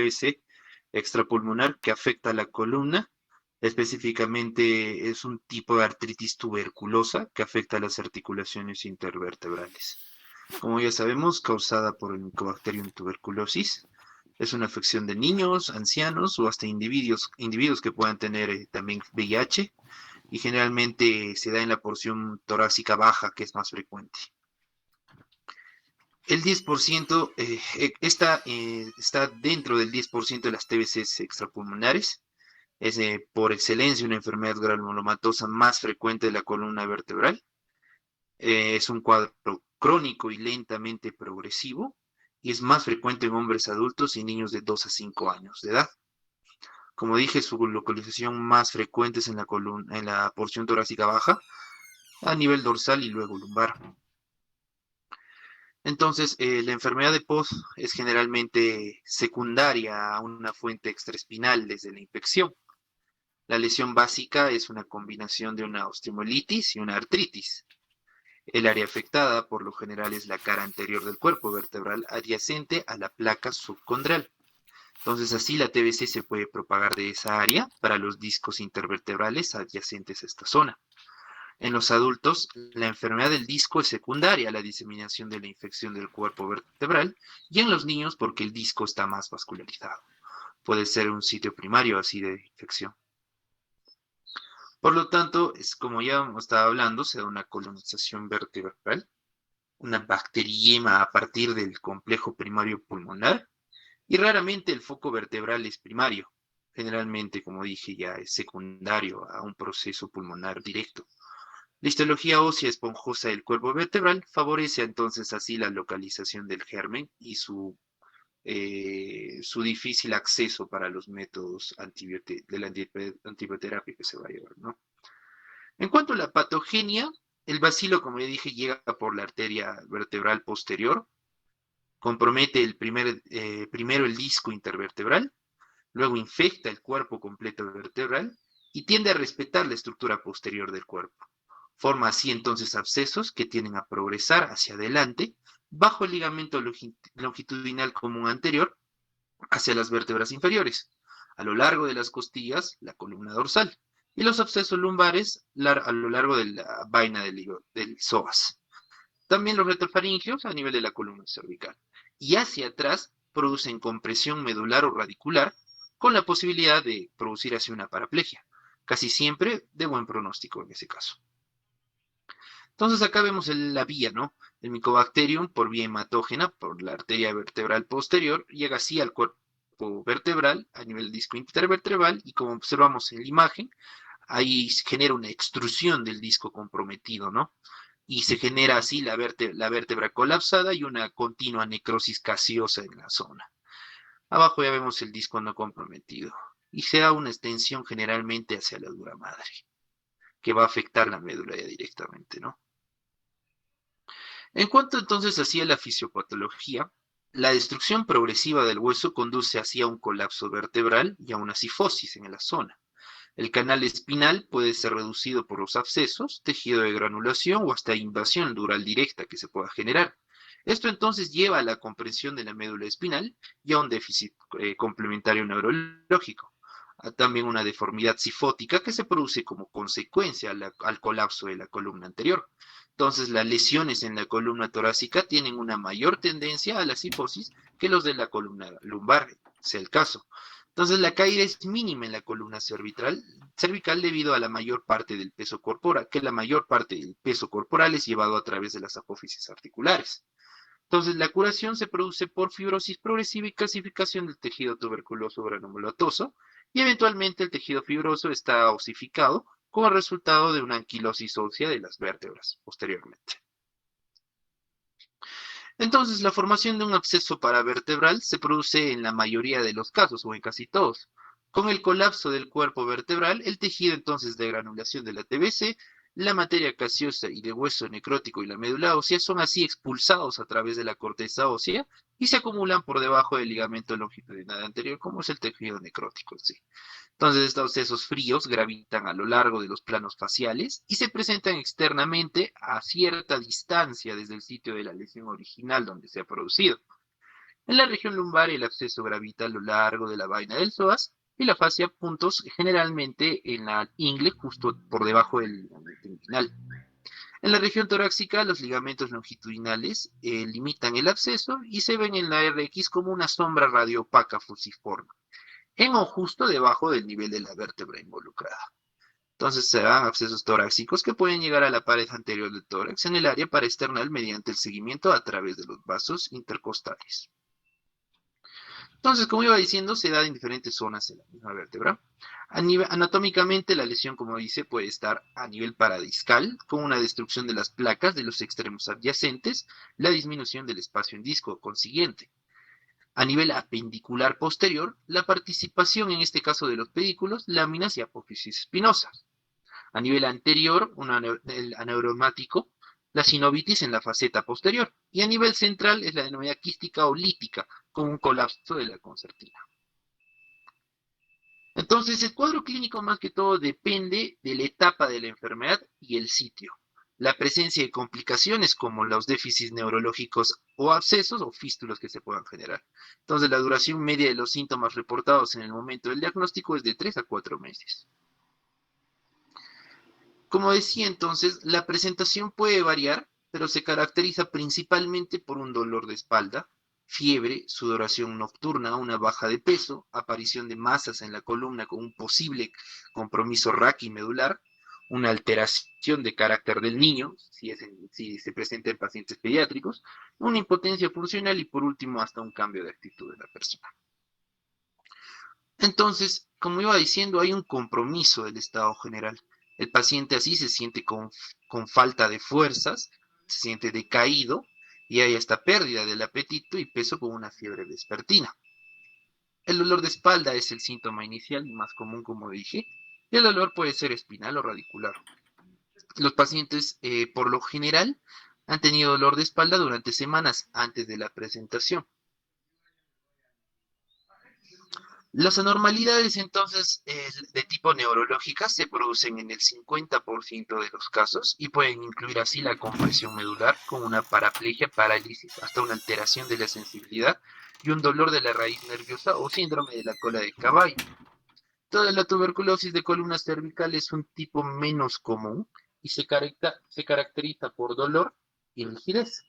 TBC extrapulmonar que afecta a la columna. Específicamente es un tipo de artritis tuberculosa que afecta a las articulaciones intervertebrales. Como ya sabemos, causada por el Mycobacterium tuberculosis. Es una afección de niños, ancianos o hasta individuos que puedan tener también VIH y generalmente se da en la porción torácica baja, que es más frecuente. El 10% está dentro del 10% de las TBCs extrapulmonares. Es por excelencia una enfermedad granulomatosa más frecuente de la columna vertebral. Es un cuadro crónico y lentamente progresivo y es más frecuente en hombres adultos y niños de 2 a 5 años de edad. Como dije, su localización más frecuente es en la porción torácica baja, a nivel dorsal y luego lumbar. Entonces, la enfermedad de POD es generalmente secundaria a una fuente extraespinal desde la infección. La lesión básica es una combinación de una osteomielitis y una artritis. El área afectada, por lo general, es la cara anterior del cuerpo vertebral adyacente a la placa subcondral. Entonces, así la TBC se puede propagar de esa área para los discos intervertebrales adyacentes a esta zona. En los adultos, la enfermedad del disco es secundaria a la diseminación de la infección del cuerpo vertebral y en los niños porque el disco está más vascularizado. Puede ser un sitio primario así de infección. Por lo tanto, es como ya hemos estado hablando, se da una colonización vertebral, una bacteriema a partir del complejo primario pulmonar y raramente el foco vertebral es primario. Generalmente, como dije, ya es secundario a un proceso pulmonar directo. La histología ósea esponjosa del cuerpo vertebral favorece entonces así la localización del germen y su difícil acceso para los métodos de la antibioterapia que se va a llevar, ¿no? En cuanto a la patogenia, el bacilo, como ya dije, llega por la arteria vertebral posterior, compromete primero el disco intervertebral, luego infecta el cuerpo completo vertebral y tiende a respetar la estructura posterior del cuerpo. Forma así entonces abscesos que tienden a progresar hacia adelante bajo el ligamento longitudinal común anterior hacia las vértebras inferiores, a lo largo de las costillas, la columna dorsal, y los abscesos lumbares a lo largo de la vaina del psoas. También los retrofaringeos a nivel de la columna cervical. Y hacia atrás producen compresión medular o radicular con la posibilidad de producir así una paraplegia, casi siempre de buen pronóstico en ese caso. Entonces acá vemos la vía, ¿no? El Mycobacterium por vía hematógena, por la arteria vertebral posterior, llega así al cuerpo vertebral a nivel disco intervertebral y como observamos en la imagen, ahí se genera una extrusión del disco comprometido, ¿no? Y se genera así la vértebra colapsada y una continua necrosis gaseosa en la zona. Abajo ya vemos el disco no comprometido y se da una extensión generalmente hacia la dura madre, que va a afectar la médula ya directamente, ¿no? En cuanto entonces hacia la fisiopatología, la destrucción progresiva del hueso conduce hacia un colapso vertebral y a una cifosis en la zona. El canal espinal puede ser reducido por los abscesos, tejido de granulación o hasta invasión dural directa que se pueda generar. Esto entonces lleva a la comprensión de la médula espinal y a un déficit complementario neurológico. También una deformidad cifótica que se produce como consecuencia al colapso de la columna anterior. Entonces, las lesiones en la columna torácica tienen una mayor tendencia a la cifosis que los de la columna lumbar, sea el caso. Entonces, la caída es mínima en la columna cervical debido a la mayor parte del peso corporal, que la mayor parte del peso corporal es llevado a través de las apófisis articulares. Entonces, la curación se produce por fibrosis progresiva y calcificación del tejido tuberculoso granulomatoso, y eventualmente el tejido fibroso está osificado como resultado de una anquilosis ósea de las vértebras posteriormente. Entonces, la formación de un absceso paravertebral se produce en la mayoría de los casos, o en casi todos. Con el colapso del cuerpo vertebral, el tejido entonces de granulación de la TBC, la materia gaseosa y de hueso necrótico y la médula ósea son así expulsados a través de la corteza ósea y se acumulan por debajo del ligamento longitudinal anterior, como es el tejido necrótico en sí. Entonces, estos sesos fríos gravitan a lo largo de los planos faciales y se presentan externamente a cierta distancia desde el sitio de la lesión original donde se ha producido. En la región lumbar el absceso gravita a lo largo de la vaina del psoas y la fascia puntos generalmente en la ingle justo por debajo del inguinal. En la región torácica, los ligamentos longitudinales limitan el absceso y se ven en la RX como una sombra radiopaca fusiforme, en o justo debajo del nivel de la vértebra involucrada. Entonces se dan abscesos torácicos que pueden llegar a la pared anterior del tórax en el área paraesternal mediante el seguimiento a través de los vasos intercostales. Entonces, como iba diciendo, se da en diferentes zonas de la misma vértebra. Anatómicamente, la lesión, como dice, puede estar a nivel paradiscal, con una destrucción de las placas de los extremos adyacentes, la disminución del espacio en disco consiguiente. A nivel apendicular posterior, la participación, en este caso de los pedículos, láminas y apófisis espinosas. A nivel anterior, el aneuromático, la sinovitis en la faceta posterior. Y a nivel central es la denominada quística o lítica, con un colapso de la concertina. Entonces, el cuadro clínico más que todo depende de la etapa de la enfermedad y el sitio. La presencia de complicaciones como los déficits neurológicos o abscesos o fístulas que se puedan generar. Entonces, la duración media de los síntomas reportados en el momento del diagnóstico es de 3 a 4 meses. Como decía entonces, la presentación puede variar, pero se caracteriza principalmente por un dolor de espalda, fiebre, sudoración nocturna, una baja de peso, aparición de masas en la columna con un posible compromiso raquimedular, una alteración de carácter del niño, si se presenta en pacientes pediátricos, una impotencia funcional y por último hasta un cambio de actitud de la persona. Entonces, como iba diciendo, hay un compromiso del estado general. El paciente así se siente con falta de fuerzas, se siente decaído y hay hasta pérdida del apetito y peso con una fiebre vespertina. El dolor de espalda es el síntoma inicial y más común, como dije, y el dolor puede ser espinal o radicular. Los pacientes, por lo general, han tenido dolor de espalda durante semanas antes de la presentación. Las anormalidades entonces de tipo neurológica se producen en el 50% de los casos y pueden incluir así la compresión medular con una paraplegia, parálisis, hasta una alteración de la sensibilidad y un dolor de la raíz nerviosa o síndrome de la cola de caballo. Toda la tuberculosis de columna cervical es un tipo menos común y se caracteriza por dolor y rigidez.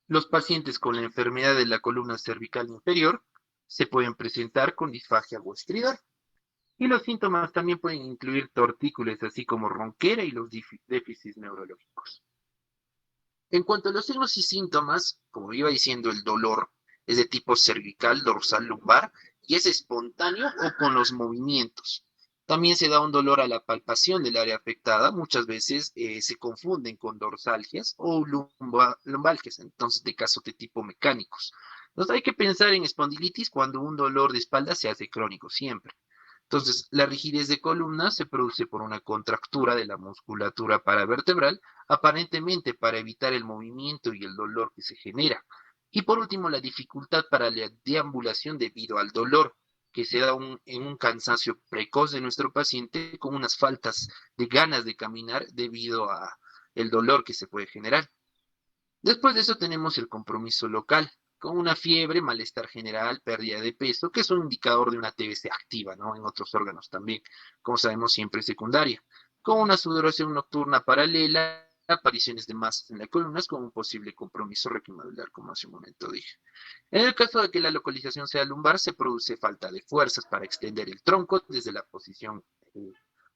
Los pacientes con la enfermedad de la columna cervical inferior se pueden presentar con disfagia o estridor. Y los síntomas también pueden incluir tortícolis, así como ronquera y los déficits neurológicos. En cuanto a los signos y síntomas, como iba diciendo, el dolor es de tipo cervical, dorsal, lumbar y es espontáneo o con los movimientos. También se da un dolor a la palpación del área afectada. Muchas veces se confunden con dorsalgias o lumbalgias, entonces de casos de tipo mecánicos. Entonces hay que pensar en espondilitis cuando un dolor de espalda se hace crónico siempre. Entonces, la rigidez de columna se produce por una contractura de la musculatura paravertebral, aparentemente para evitar el movimiento y el dolor que se genera. Y por último, la dificultad para la deambulación debido al dolor, que se da en un cansancio precoz de nuestro paciente con unas faltas de ganas de caminar debido a el dolor que se puede generar. Después de eso tenemos el compromiso local, con una fiebre, malestar general, pérdida de peso, que es un indicador de una TBC activa, ¿no? En otros órganos también, como sabemos, siempre secundaria, con una sudoración nocturna paralela, apariciones de masas en las columnas con un posible compromiso requimedular, como hace un momento dije. En el caso de que la localización sea lumbar, se produce falta de fuerzas para extender el tronco desde la posición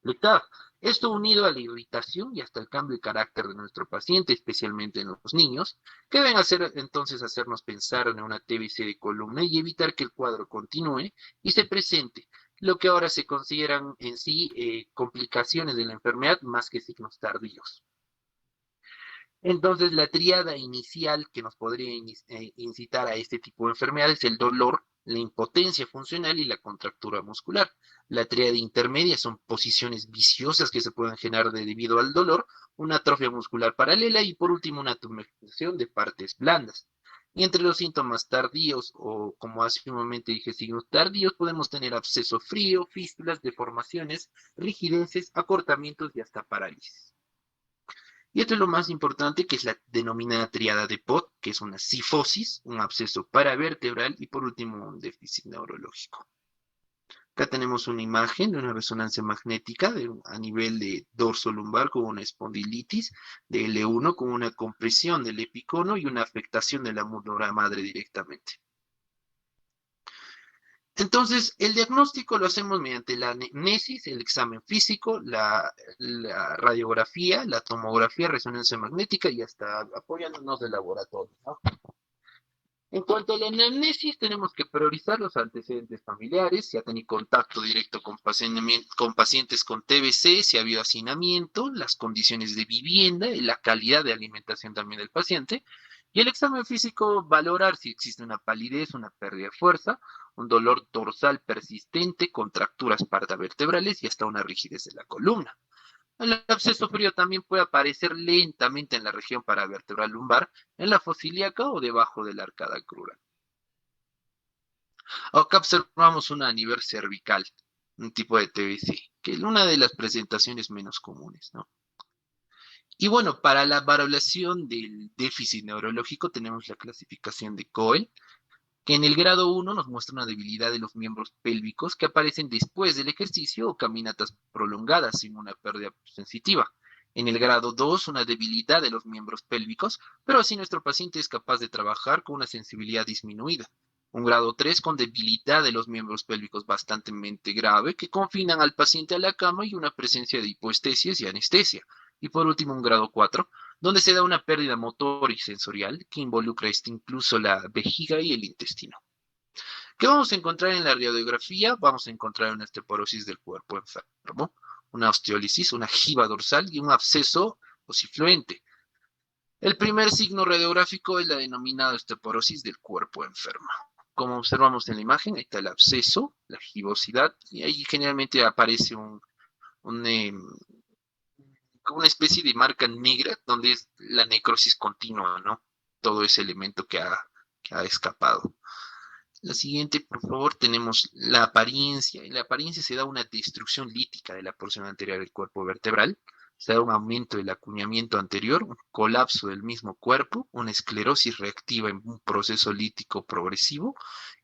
flectada. Esto unido a la irritación y hasta el cambio de carácter de nuestro paciente, especialmente en los niños, que deben hacer entonces hacernos pensar en una TBC de columna y evitar que el cuadro continúe y se presente, lo que ahora se consideran en sí complicaciones de la enfermedad más que signos tardíos. Entonces, la tríada inicial que nos podría incitar a este tipo de enfermedad es el dolor, la impotencia funcional y la contractura muscular. La tríada intermedia son posiciones viciosas que se pueden generar debido al dolor, una atrofia muscular paralela y por último una tumefación de partes blandas. Y entre los síntomas tardíos, o como hace un momento dije, signos tardíos, podemos tener absceso frío, fístulas, deformaciones, rigideces, acortamientos y hasta parálisis. Y esto es lo más importante, que es la denominada triada de Pott, que es una cifosis, un absceso paravertebral y por último un déficit neurológico. Acá tenemos una imagen de una resonancia magnética a nivel de dorso lumbar con una espondilitis de L1 con una compresión del epicono y una afectación de la módula madre directamente. Entonces, el diagnóstico lo hacemos mediante la anamnesis, el examen físico, la radiografía, la tomografía, resonancia magnética y hasta apoyándonos del laboratorio, ¿no? En cuanto a la anamnesis, tenemos que priorizar los antecedentes familiares, si ha tenido contacto directo con pacientes con TBC, si ha habido hacinamiento, las condiciones de vivienda y la calidad de alimentación también del paciente. Y el examen físico, valorar si existe una palidez, una pérdida de fuerza, un dolor dorsal persistente, contracturas partavertebrales y hasta una rigidez de la columna. El absceso frío también puede aparecer lentamente en la región paravertebral lumbar, en la fosa ilíaca o debajo de la arcada crural. Acá observamos una a nivel cervical, un tipo de TBC, que es una de las presentaciones menos comunes, ¿no? Y bueno, para la valoración del déficit neurológico tenemos la clasificación de Cohen, que en el grado 1 nos muestra una debilidad de los miembros pélvicos que aparecen después del ejercicio o caminatas prolongadas sin una pérdida sensitiva. En el grado 2, una debilidad de los miembros pélvicos, pero así nuestro paciente es capaz de trabajar con una sensibilidad disminuida. Un grado 3 con debilidad de los miembros pélvicos bastante grave que confinan al paciente a la cama y una presencia de hipoestesis y anestesia. Y por último, un grado 4 donde se da una pérdida motor y sensorial que involucra incluso la vejiga y el intestino. ¿Qué vamos a encontrar en la radiografía? Vamos a encontrar una osteoporosis del cuerpo enfermo, una osteólisis, una jiba dorsal y un absceso ocifluente. El primer signo radiográfico es la denominada osteoporosis del cuerpo enfermo. Como observamos en la imagen, ahí está el absceso, la gibosidad, y ahí generalmente aparece un una especie de marca negra donde es la necrosis continua, ¿no? Todo ese elemento que ha escapado. La siguiente, por favor, tenemos la apariencia. En la apariencia se da una destrucción lítica de la porción anterior del cuerpo vertebral, se da un aumento del acuñamiento anterior, un colapso del mismo cuerpo, una esclerosis reactiva en un proceso lítico progresivo,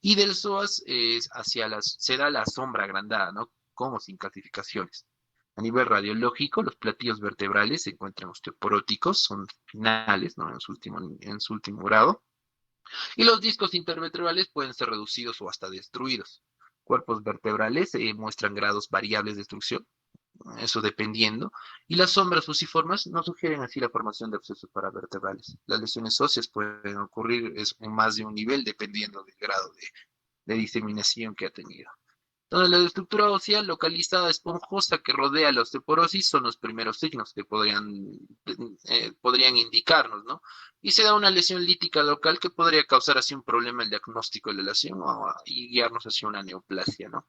y del psoas se da la sombra agrandada, ¿no? Como sin calcificaciones. A nivel radiológico, los platillos vertebrales se encuentran osteoporóticos, son finales, ¿no? En su último grado. Y los discos intervertebrales pueden ser reducidos o hasta destruidos. Cuerpos vertebrales muestran grados variables de destrucción, eso dependiendo, y las sombras fusiformes nos sugieren así la formación de abscesos paravertebrales. Las lesiones óseas pueden ocurrir en más de un nivel dependiendo del grado de diseminación que ha tenido. Entonces, la estructura ósea localizada esponjosa que rodea la osteoporosis son los primeros signos que podrían indicarnos, ¿no? Y se da una lesión lítica local que podría causar así un problema el diagnóstico de la lesión y guiarnos hacia una neoplasia, ¿no?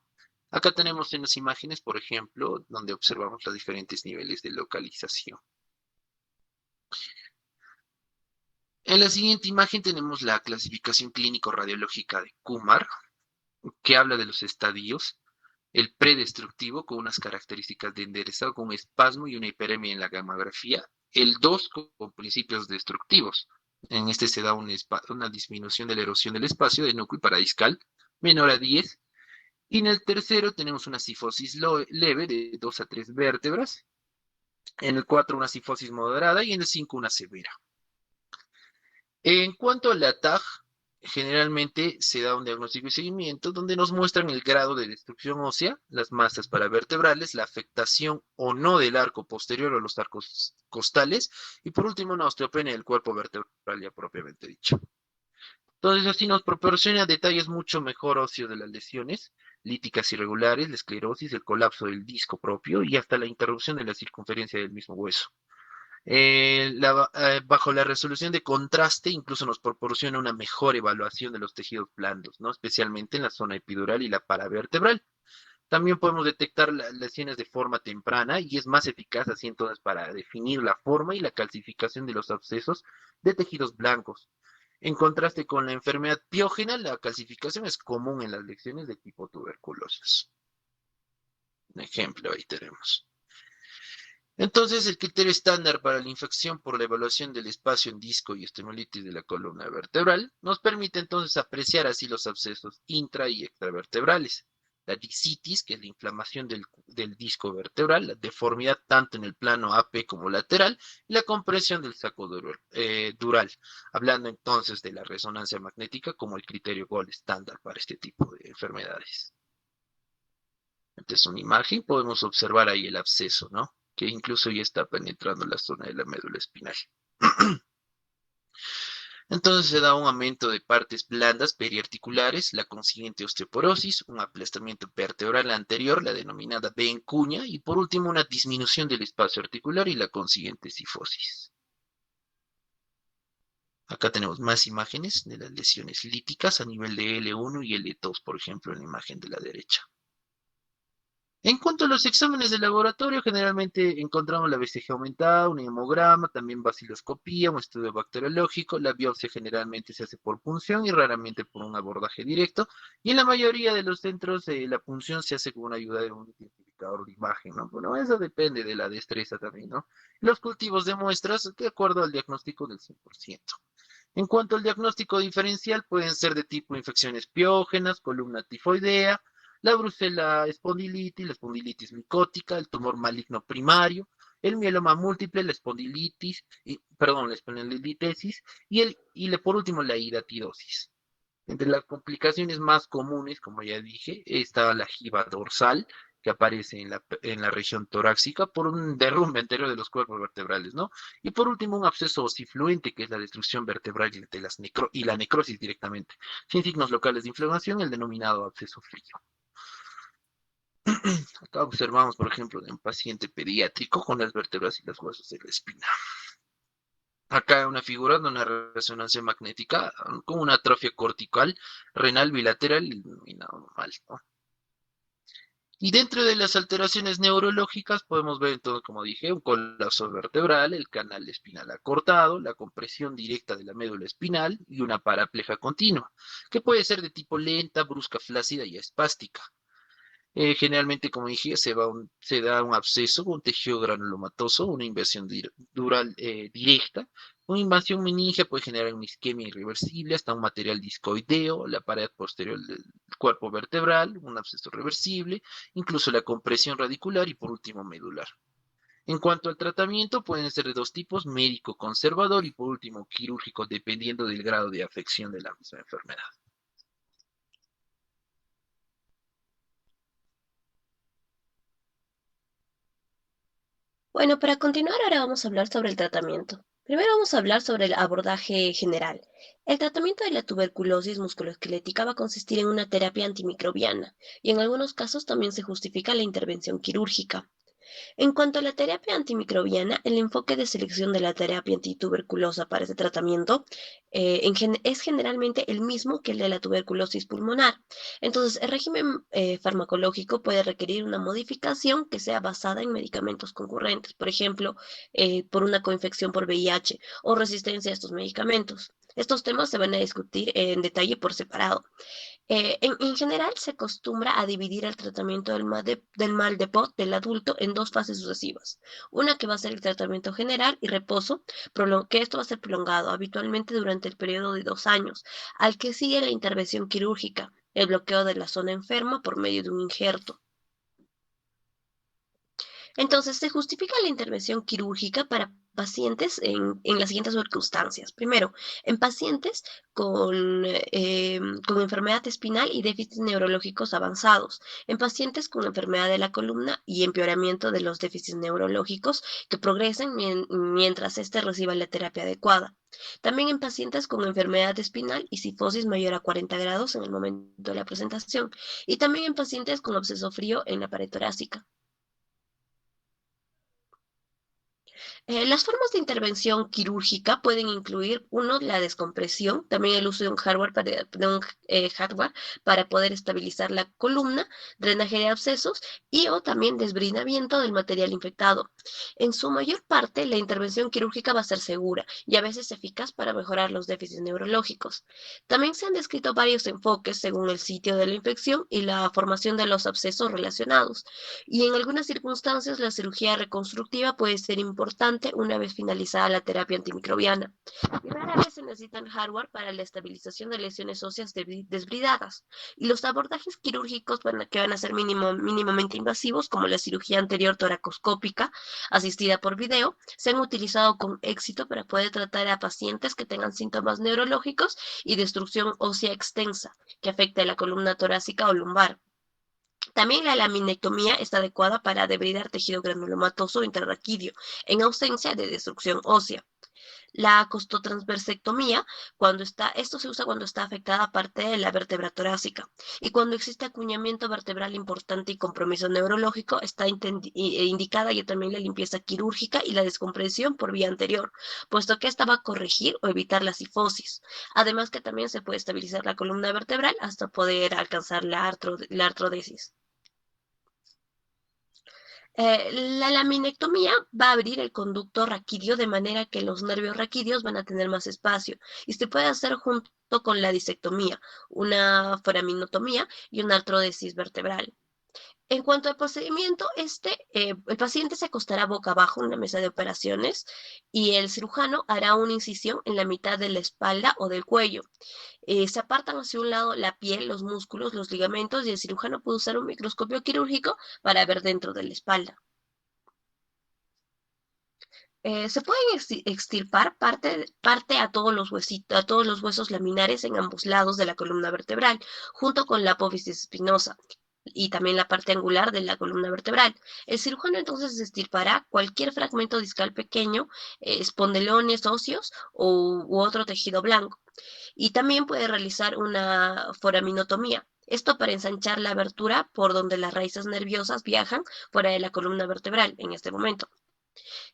Acá tenemos en las imágenes, por ejemplo, donde observamos los diferentes niveles de localización. En la siguiente imagen tenemos la clasificación clínico-radiológica de Kumar, que habla de los estadios. El predestructivo con unas características de enderezado con un espasmo y una hiperemia en la gamografía. El 2 con principios destructivos. En este se da una disminución de la erosión del espacio de núcleo y paradiscal menor a 10. Y en el tercero tenemos una cifosis leve de 2 a 3 vértebras. En el 4 una cifosis moderada y en el 5 una severa. En cuanto al ATAG, generalmente se da un diagnóstico y seguimiento donde nos muestran el grado de destrucción ósea, las masas paravertebrales, la afectación o no del arco posterior o los arcos costales y por último una osteopenia del cuerpo vertebral ya propiamente dicho. Entonces así nos proporciona detalles mucho mejor óseos de las lesiones, líticas irregulares, la esclerosis, el colapso del disco propio y hasta la interrupción de la circunferencia del mismo hueso. Bajo la resolución de contraste incluso nos proporciona una mejor evaluación de los tejidos blandos, ¿no? Especialmente en la zona epidural y la paravertebral. También podemos detectar las lesiones de forma temprana y es más eficaz así entonces para definir la forma y la calcificación de los abscesos de tejidos blancos. En contraste con la enfermedad piógena, la calcificación es común en las lesiones de tipo tuberculosis. Un ejemplo ahí tenemos. Entonces, el criterio estándar para la infección por la evaluación del espacio en disco y estimolitis de la columna vertebral nos permite entonces apreciar así los abscesos intra y extravertebrales, la discitis, que es la inflamación del disco vertebral, la deformidad tanto en el plano AP como lateral, y la compresión del saco dural, hablando entonces de la resonancia magnética como el criterio gold estándar para este tipo de enfermedades. Entonces, una imagen, podemos observar ahí el absceso, ¿no? Que incluso ya está penetrando la zona de la médula espinal. Entonces se da un aumento de partes blandas periarticulares, la consiguiente osteoporosis, un aplastamiento vertebral anterior, la denominada V en cuña, y por último una disminución del espacio articular y la consiguiente cifosis. Acá tenemos más imágenes de las lesiones líticas a nivel de L1 y L2, por ejemplo, en la imagen de la derecha. En cuanto a los exámenes de laboratorio, generalmente encontramos la BCG aumentada, un hemograma, también vaciloscopía, un estudio bacteriológico. La biopsia generalmente se hace por punción y raramente por un abordaje directo. Y en la mayoría de los centros, la punción se hace con ayuda de un identificador de imagen, ¿no? Bueno, eso depende de la destreza también, ¿no? Los cultivos de muestras, de acuerdo al diagnóstico del 100%. En cuanto al diagnóstico diferencial, pueden ser de tipo infecciones piógenas, columna tifoidea, la brucela espondilitis, la espondilitis micótica, el tumor maligno primario, el mieloma múltiple, la espondilitis, perdón, la espondilitesis por último la hidatidosis. Entre las complicaciones más comunes, como ya dije, está la jiba dorsal, que aparece en la región torácica por un derrumbe anterior de los cuerpos vertebrales, ¿no? Y por último, un absceso osifluente, que es la destrucción vertebral y la necrosis directamente, sin signos locales de inflamación, el denominado absceso frío. Acá observamos, por ejemplo, de un paciente pediátrico con las vértebras y los huesos de la espina. Acá una figura de una resonancia magnética con una atrofia cortical renal bilateral iluminado normal, ¿no? Y dentro de las alteraciones neurológicas podemos ver entonces, como dije, un colapso vertebral, el canal espinal acortado, la compresión directa de la médula espinal y una parapleja continua, que puede ser de tipo lenta, brusca, flácida y espástica. Generalmente, como dije, se da un absceso, un tejido granulomatoso, una invasión dural directa. Una invasión meningia puede generar una isquemia irreversible, hasta un material discoideo, la pared posterior del cuerpo vertebral, un absceso reversible, incluso la compresión radicular y por último medular. En cuanto al tratamiento, pueden ser de dos tipos, médico conservador y por último quirúrgico, dependiendo del grado de afección de la misma enfermedad. Bueno, para continuar, ahora vamos a hablar sobre el tratamiento. Primero vamos a hablar sobre el abordaje general. El tratamiento de la tuberculosis musculoesquelética va a consistir en una terapia antimicrobiana y en algunos casos también se justifica la intervención quirúrgica. En cuanto a la terapia antimicrobiana, el enfoque de selección de la terapia antituberculosa para este tratamiento es generalmente el mismo que el de la tuberculosis pulmonar. Entonces, el régimen farmacológico puede requerir una modificación que sea basada en medicamentos concurrentes, por ejemplo, por una coinfección por VIH o resistencia a estos medicamentos. Estos temas se van a discutir en detalle por separado. En general, se acostumbra a dividir el tratamiento del mal de POT del adulto en dos fases sucesivas. Una que va a ser el tratamiento general y reposo, que esto va a ser prolongado habitualmente durante el periodo de 2 años, al que sigue la intervención quirúrgica, el bloqueo de la zona enferma por medio de un injerto. Entonces, se justifica la intervención quirúrgica para pacientes en las siguientes circunstancias. Primero, en pacientes con enfermedad espinal y déficits neurológicos avanzados, en pacientes con enfermedad de la columna y empeoramiento de los déficits neurológicos que progresan mientras éste reciba la terapia adecuada. También en pacientes con enfermedad espinal y cifosis mayor a 40 grados en el momento de la presentación. Y también en pacientes con absceso frío en la pared torácica. Las formas de intervención quirúrgica pueden incluir, uno, la descompresión, también el uso de un hardware para poder estabilizar la columna, drenaje de abscesos y o también desbridamiento del material infectado. En su mayor parte, la intervención quirúrgica va a ser segura y a veces eficaz para mejorar los déficits neurológicos. También se han descrito varios enfoques según el sitio de la infección y la formación de los abscesos relacionados. Y en algunas circunstancias, la cirugía reconstructiva puede ser importante una vez finalizada la terapia antimicrobiana. Y rara vez se necesitan hardware para la estabilización de lesiones óseas desbridadas. Y los abordajes quirúrgicos que van a ser mínimamente invasivos, como la cirugía anterior toracoscópica asistida por video, se han utilizado con éxito para poder tratar a pacientes que tengan síntomas neurológicos y destrucción ósea extensa que afecte a la columna torácica o lumbar. También la laminectomía está adecuada para debridar tejido granulomatoso intrarraquídeo en ausencia de destrucción ósea. La costotransversectomía, esto se usa cuando está afectada parte de la vértebra torácica y cuando existe acuñamiento vertebral importante y compromiso neurológico, está indicada ya también la limpieza quirúrgica y la descompresión por vía anterior, puesto que esta va a corregir o evitar la cifosis. Además que también se puede estabilizar la columna vertebral hasta poder alcanzar la artrodesis. La laminectomía va a abrir el conducto raquídeo de manera que los nervios raquídeos van a tener más espacio y se puede hacer junto con la disectomía, una foraminotomía y una artrodesis vertebral. En cuanto al procedimiento, el paciente se acostará boca abajo en la mesa de operaciones y el cirujano hará una incisión en la mitad de la espalda o del cuello. Se apartan hacia un lado la piel, los músculos, los ligamentos y el cirujano puede usar un microscopio quirúrgico para ver dentro de la espalda. Se pueden extirpar parte a todos los huesos laminares en ambos lados de la columna vertebral, junto con la apófisis espinosa y también la parte angular de la columna vertebral. El cirujano entonces extirpará cualquier fragmento discal pequeño, espondelones óseos u otro tejido blanco. Y también puede realizar una foraminotomía. Esto para ensanchar la abertura por donde las raíces nerviosas viajan fuera de la columna vertebral en este momento.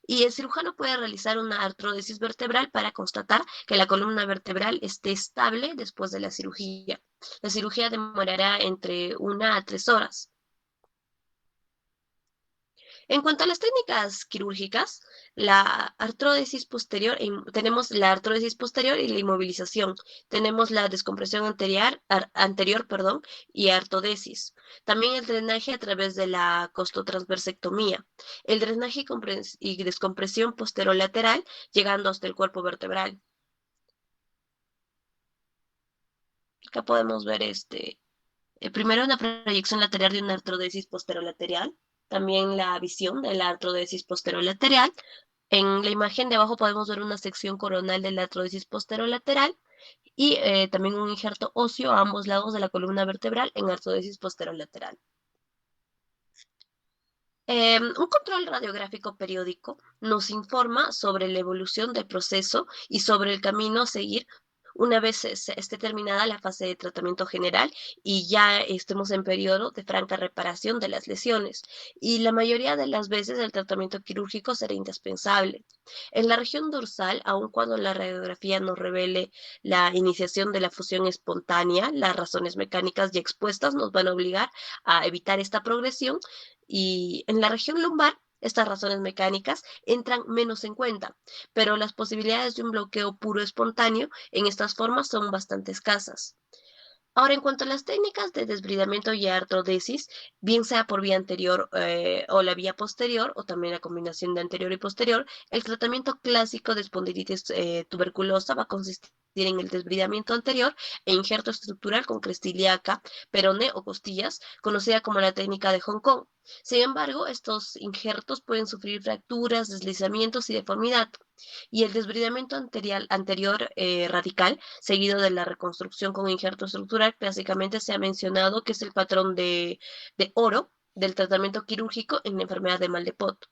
Y el cirujano puede realizar una artrodesis vertebral para constatar que la columna vertebral esté estable después de la cirugía. La cirugía demorará entre 1 a 3 horas. En cuanto a las técnicas quirúrgicas, tenemos la artrodesis posterior y la inmovilización. Tenemos la descompresión anterior, perdón, y artodesis. También el drenaje a través de la costotransversectomía. El drenaje y descompresión posterolateral, llegando hasta el cuerpo vertebral. Acá podemos ver primero una proyección lateral de una artrodesis posterolateral, también la visión de la artrodesis posterolateral. En la imagen de abajo podemos ver una sección coronal de la artrodesis posterolateral y también un injerto óseo a ambos lados de la columna vertebral en artrodesis posterolateral. Un control radiográfico periódico nos informa sobre la evolución del proceso y sobre el camino a seguir una vez esté terminada la fase de tratamiento general y ya estemos en periodo de franca reparación de las lesiones. Y la mayoría de las veces el tratamiento quirúrgico será indispensable. En la región dorsal, aun cuando la radiografía nos revele la iniciación de la fusión espontánea, las razones mecánicas ya expuestas nos van a obligar a evitar esta progresión y en la región lumbar, estas razones mecánicas entran menos en cuenta, pero las posibilidades de un bloqueo puro espontáneo en estas formas son bastante escasas. Ahora, en cuanto a las técnicas de desbridamiento y artrodesis, bien sea por vía anterior o la vía posterior, o también la combinación de anterior y posterior, el tratamiento clásico de espondilitis tuberculosa va a consistir en el desbridamiento anterior e injerto estructural con cresta ilíaca, peroné o costillas, conocida como la técnica de Hong Kong. Sin embargo, estos injertos pueden sufrir fracturas, deslizamientos y deformidad. Y el desbridamiento anterior radical, seguido de la reconstrucción con injerto estructural, clásicamente se ha mencionado que es el patrón de oro del tratamiento quirúrgico en la enfermedad de mal de Pot.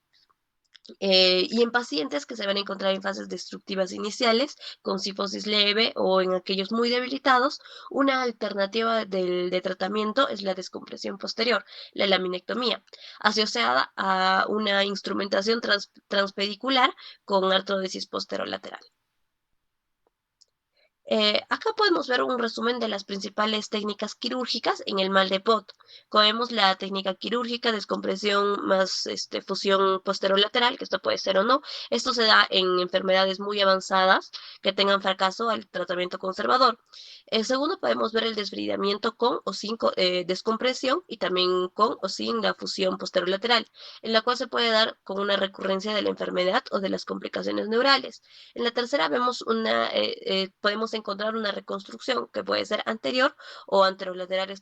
Y en pacientes que se van a encontrar en fases destructivas iniciales, con cifosis leve o en aquellos muy debilitados, una alternativa de tratamiento es la descompresión posterior, la laminectomía, asociada a una instrumentación transpedicular con artrodesis posterolateral. Acá podemos ver un resumen de las principales técnicas quirúrgicas en el mal de Pot. Como vemos, la técnica quirúrgica, descompresión más fusión posterolateral, que esto puede ser o no. Esto se da en enfermedades muy avanzadas que tengan fracaso al tratamiento conservador. Segundo, podemos ver el desbridamiento con o sin descompresión y también con o sin la fusión posterolateral, en la cual se puede dar con una recurrencia de la enfermedad o de las complicaciones neurales. En la tercera vemos podemos encontrar una reconstrucción que puede ser anterior o anterolateral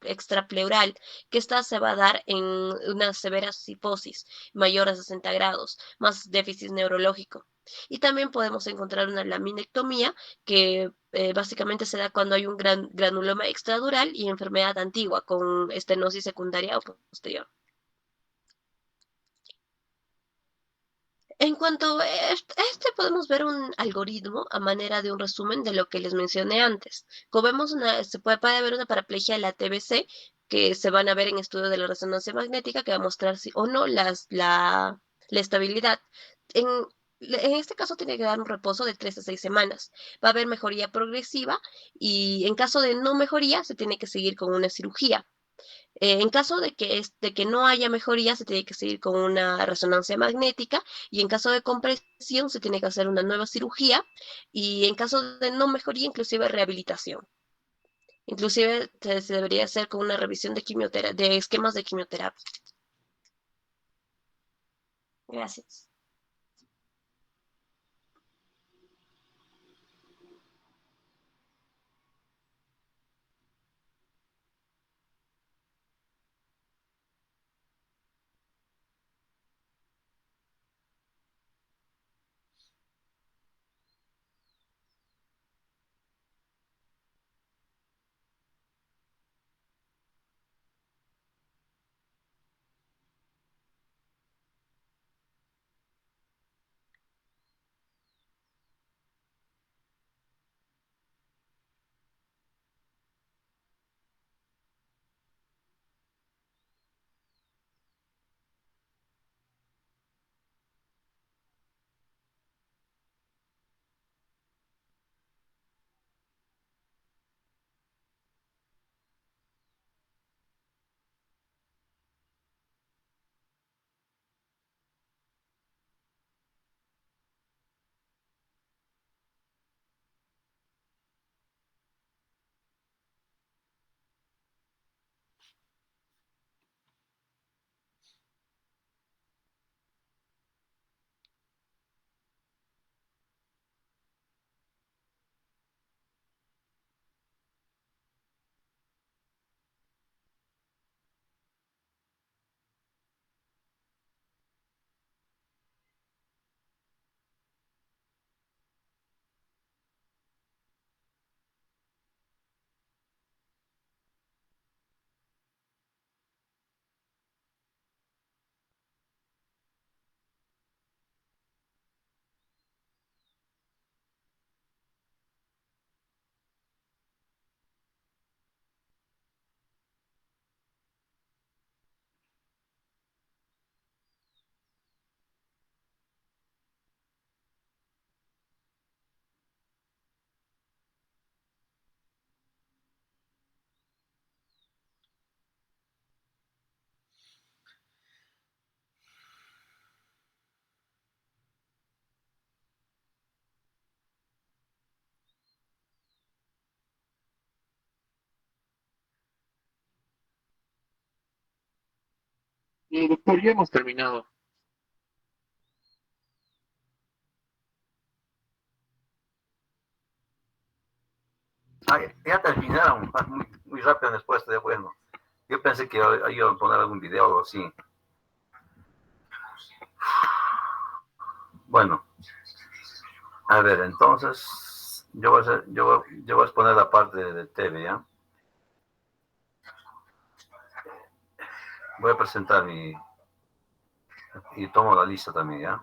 extrapleural, que esta se va a dar en una severa cifosis mayor a 60 grados, más déficit neurológico. Y también podemos encontrar una laminectomía que básicamente se da cuando hay un granuloma extradural y enfermedad antigua con estenosis secundaria o posterior. En cuanto a podemos ver un algoritmo a manera de un resumen de lo que les mencioné antes. Como vemos, puede haber una paraplegia de la TBC que se van a ver en estudio de la resonancia magnética que va a mostrar si o no la estabilidad. En, en este caso tiene que dar un reposo de 3 a 6 semanas. Va a haber mejoría progresiva y en caso de no mejoría se tiene que seguir con una cirugía. En caso de que no haya mejoría, se tiene que seguir con una resonancia magnética y en caso de compresión se tiene que hacer una nueva cirugía y en caso de no mejoría, inclusive rehabilitación. Inclusive se debería hacer con una revisión de de esquemas de quimioterapia. Gracias. Doctor, ya hemos terminado. Ah, ya terminaron, muy rápido después de bueno. Yo pensé que iba a poner algún video o algo así. Bueno, a ver, entonces yo voy a exponer la parte de TV, ¿ya? Voy a presentar mi Y tomo la lista también, ¿ya?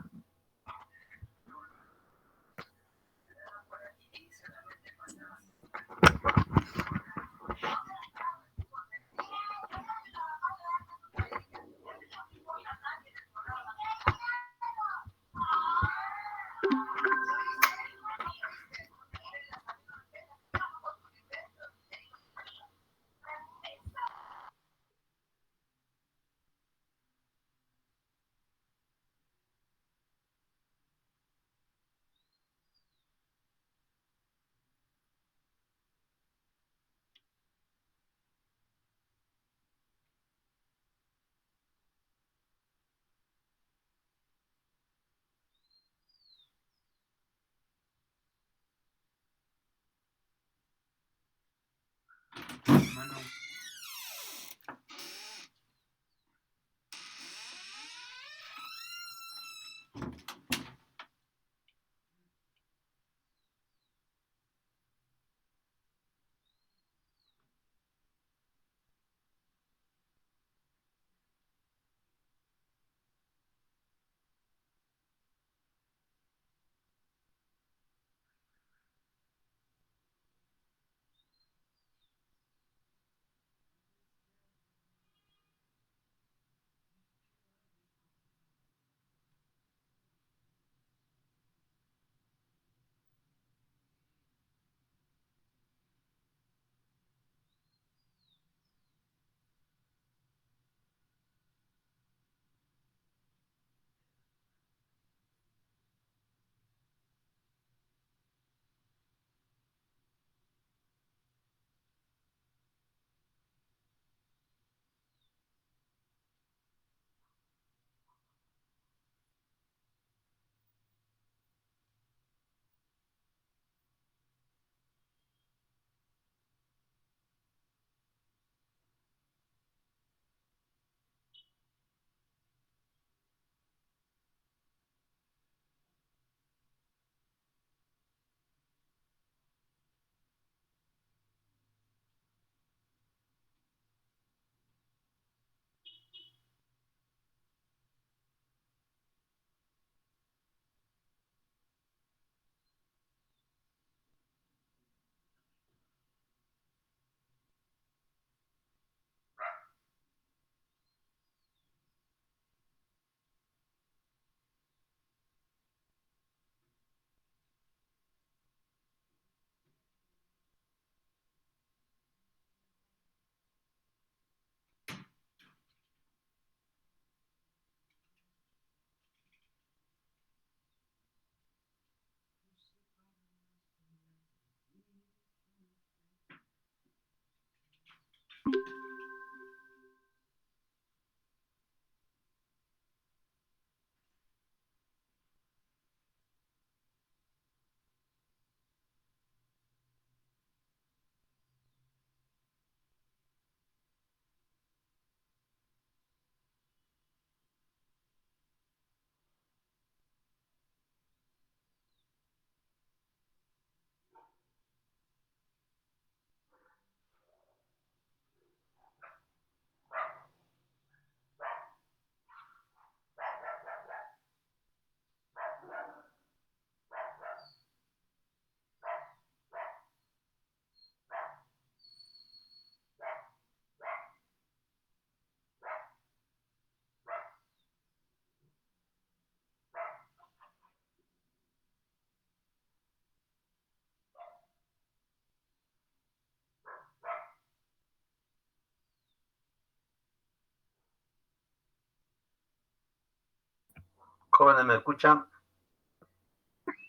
Jóvenes, ¿me escuchan?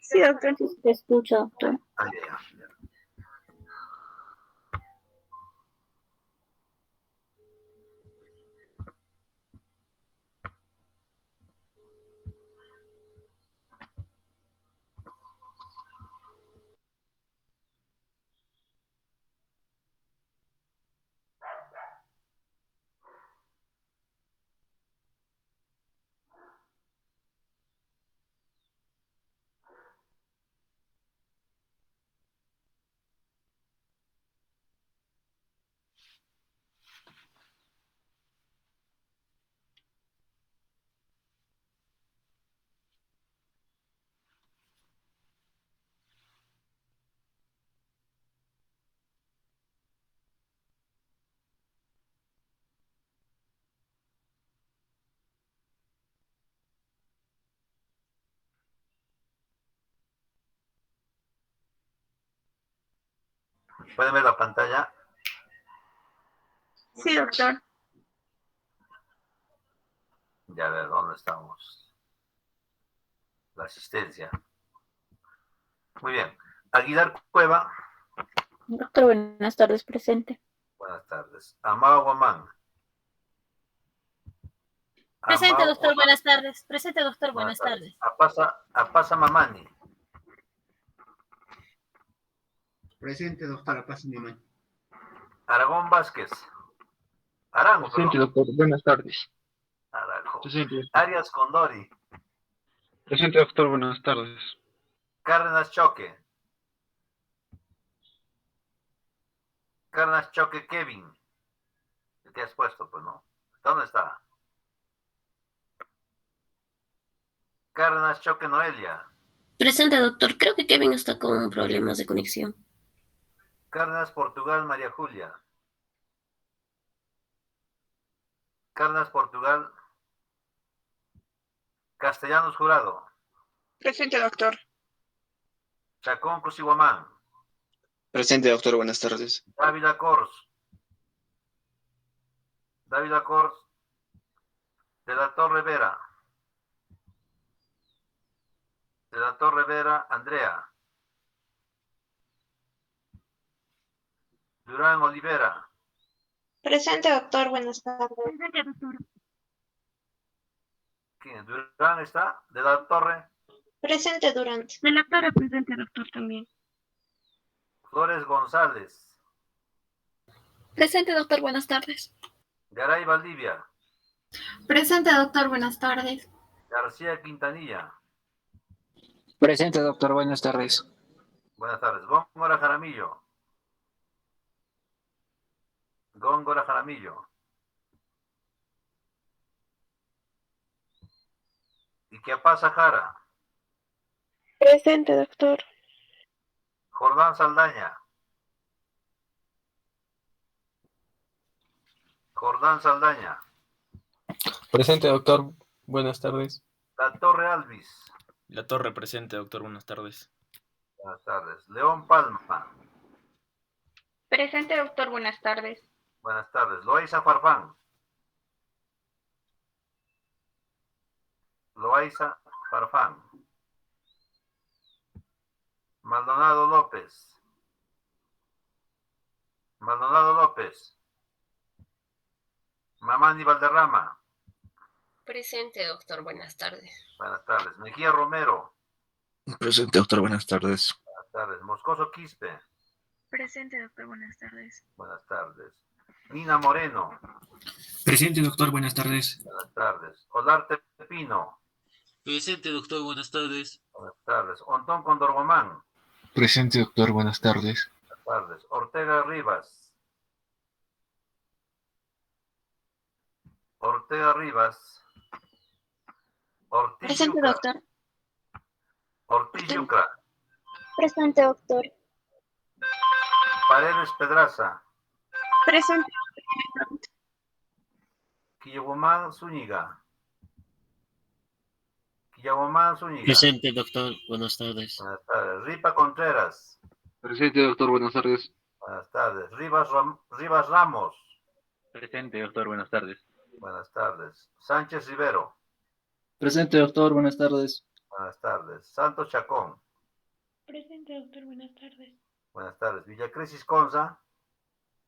Sí, doctor, sí te escucho, doctor. Ah, ya, ya. ¿Pueden ver la pantalla? Sí, doctor. Ya, a ver, ¿dónde estamos? La asistencia. Muy bien. Aguilar Cueva. Doctor, buenas tardes, presente. Buenas tardes. Amado Guamán. Presente, Amado doctor, Guamán. buenas tardes. Presente, doctor, Buenas buenas tardes. tardes. Apasa Mamani. Presente, doctora Paz Mamán. Aragón Vázquez. Arango, Presente, perdón. doctor. Buenas tardes. Arango. Presente, doctor. Arias Condori. Presente, doctor. Buenas tardes. Cárdenas Choque. Cárdenas Choque Kevin. ¿El que has puesto, pues no? ¿Dónde está? Cárdenas Choque Noelia. Presente, doctor. Creo que Kevin está con problemas de conexión. Cárdenas Portugal María Julia. Cárdenas Portugal Castellanos Jurado. Presente, doctor. Chacón Cusiguamán. Presente, doctor. Buenas tardes. Dávila Cors. Dávila Cors. De la Torre Vera. De la Torre Vera, Andrea. Durán Olivera. Presente, doctor. Buenas tardes. Presente, doctor. ¿Quién? Durán está. De la Torre. Presente, Durante. De la doctora, presente, doctor, también. Flores González. Presente, doctor, buenas tardes. Garay Valdivia. Presente, doctor, buenas tardes. García Quintanilla. Presente, doctor. Buenas tardes. Buenas tardes. Góngora Jaramillo. Góngora Jaramillo. ¿Y qué pasa, Jara? Presente, doctor. Jordán Saldaña. Jordán Saldaña. Presente, doctor. Buenas tardes. La Torre Alvis. La Torre presente, doctor. Buenas tardes. Buenas tardes. León Palma. Presente, doctor, buenas tardes. Buenas tardes. Loaiza Farfán. Loaiza Farfán. Maldonado López. Maldonado López. Mamani Valderrama. Presente, doctor. Buenas tardes. Buenas tardes. Mejía Romero. Presente, doctor. Buenas tardes. Buenas tardes. Moscoso Quispe. Presente, doctor, buenas tardes. Buenas tardes. Nina Moreno. Presente, doctor. Buenas tardes. Buenas tardes. Olarte Pino. Presente, doctor. Buenas tardes. Buenas tardes. Ontón Condorgomán. Presente, doctor. Buenas tardes. Buenas tardes. Ortega Rivas. Ortega Rivas. Ortiz Presente, Yucra. doctor. Ortiz Yucra. Presente, doctor. Paredes Pedraza. Presente. Quillabomán Zúñiga. Quillabomán Zúñiga. Presente, doctor. Buenas tardes. Buenas tardes. Ripa Contreras. Presente, doctor. Buenas tardes. Buenas tardes. Rivas Ramos. Presente, doctor. Buenas tardes. Buenas tardes. Sánchez Rivero. Presente, doctor. Buenas tardes. Buenas tardes. Santos Chacón. Presente, doctor, buenas tardes. Buenas tardes. Villacresis Conza.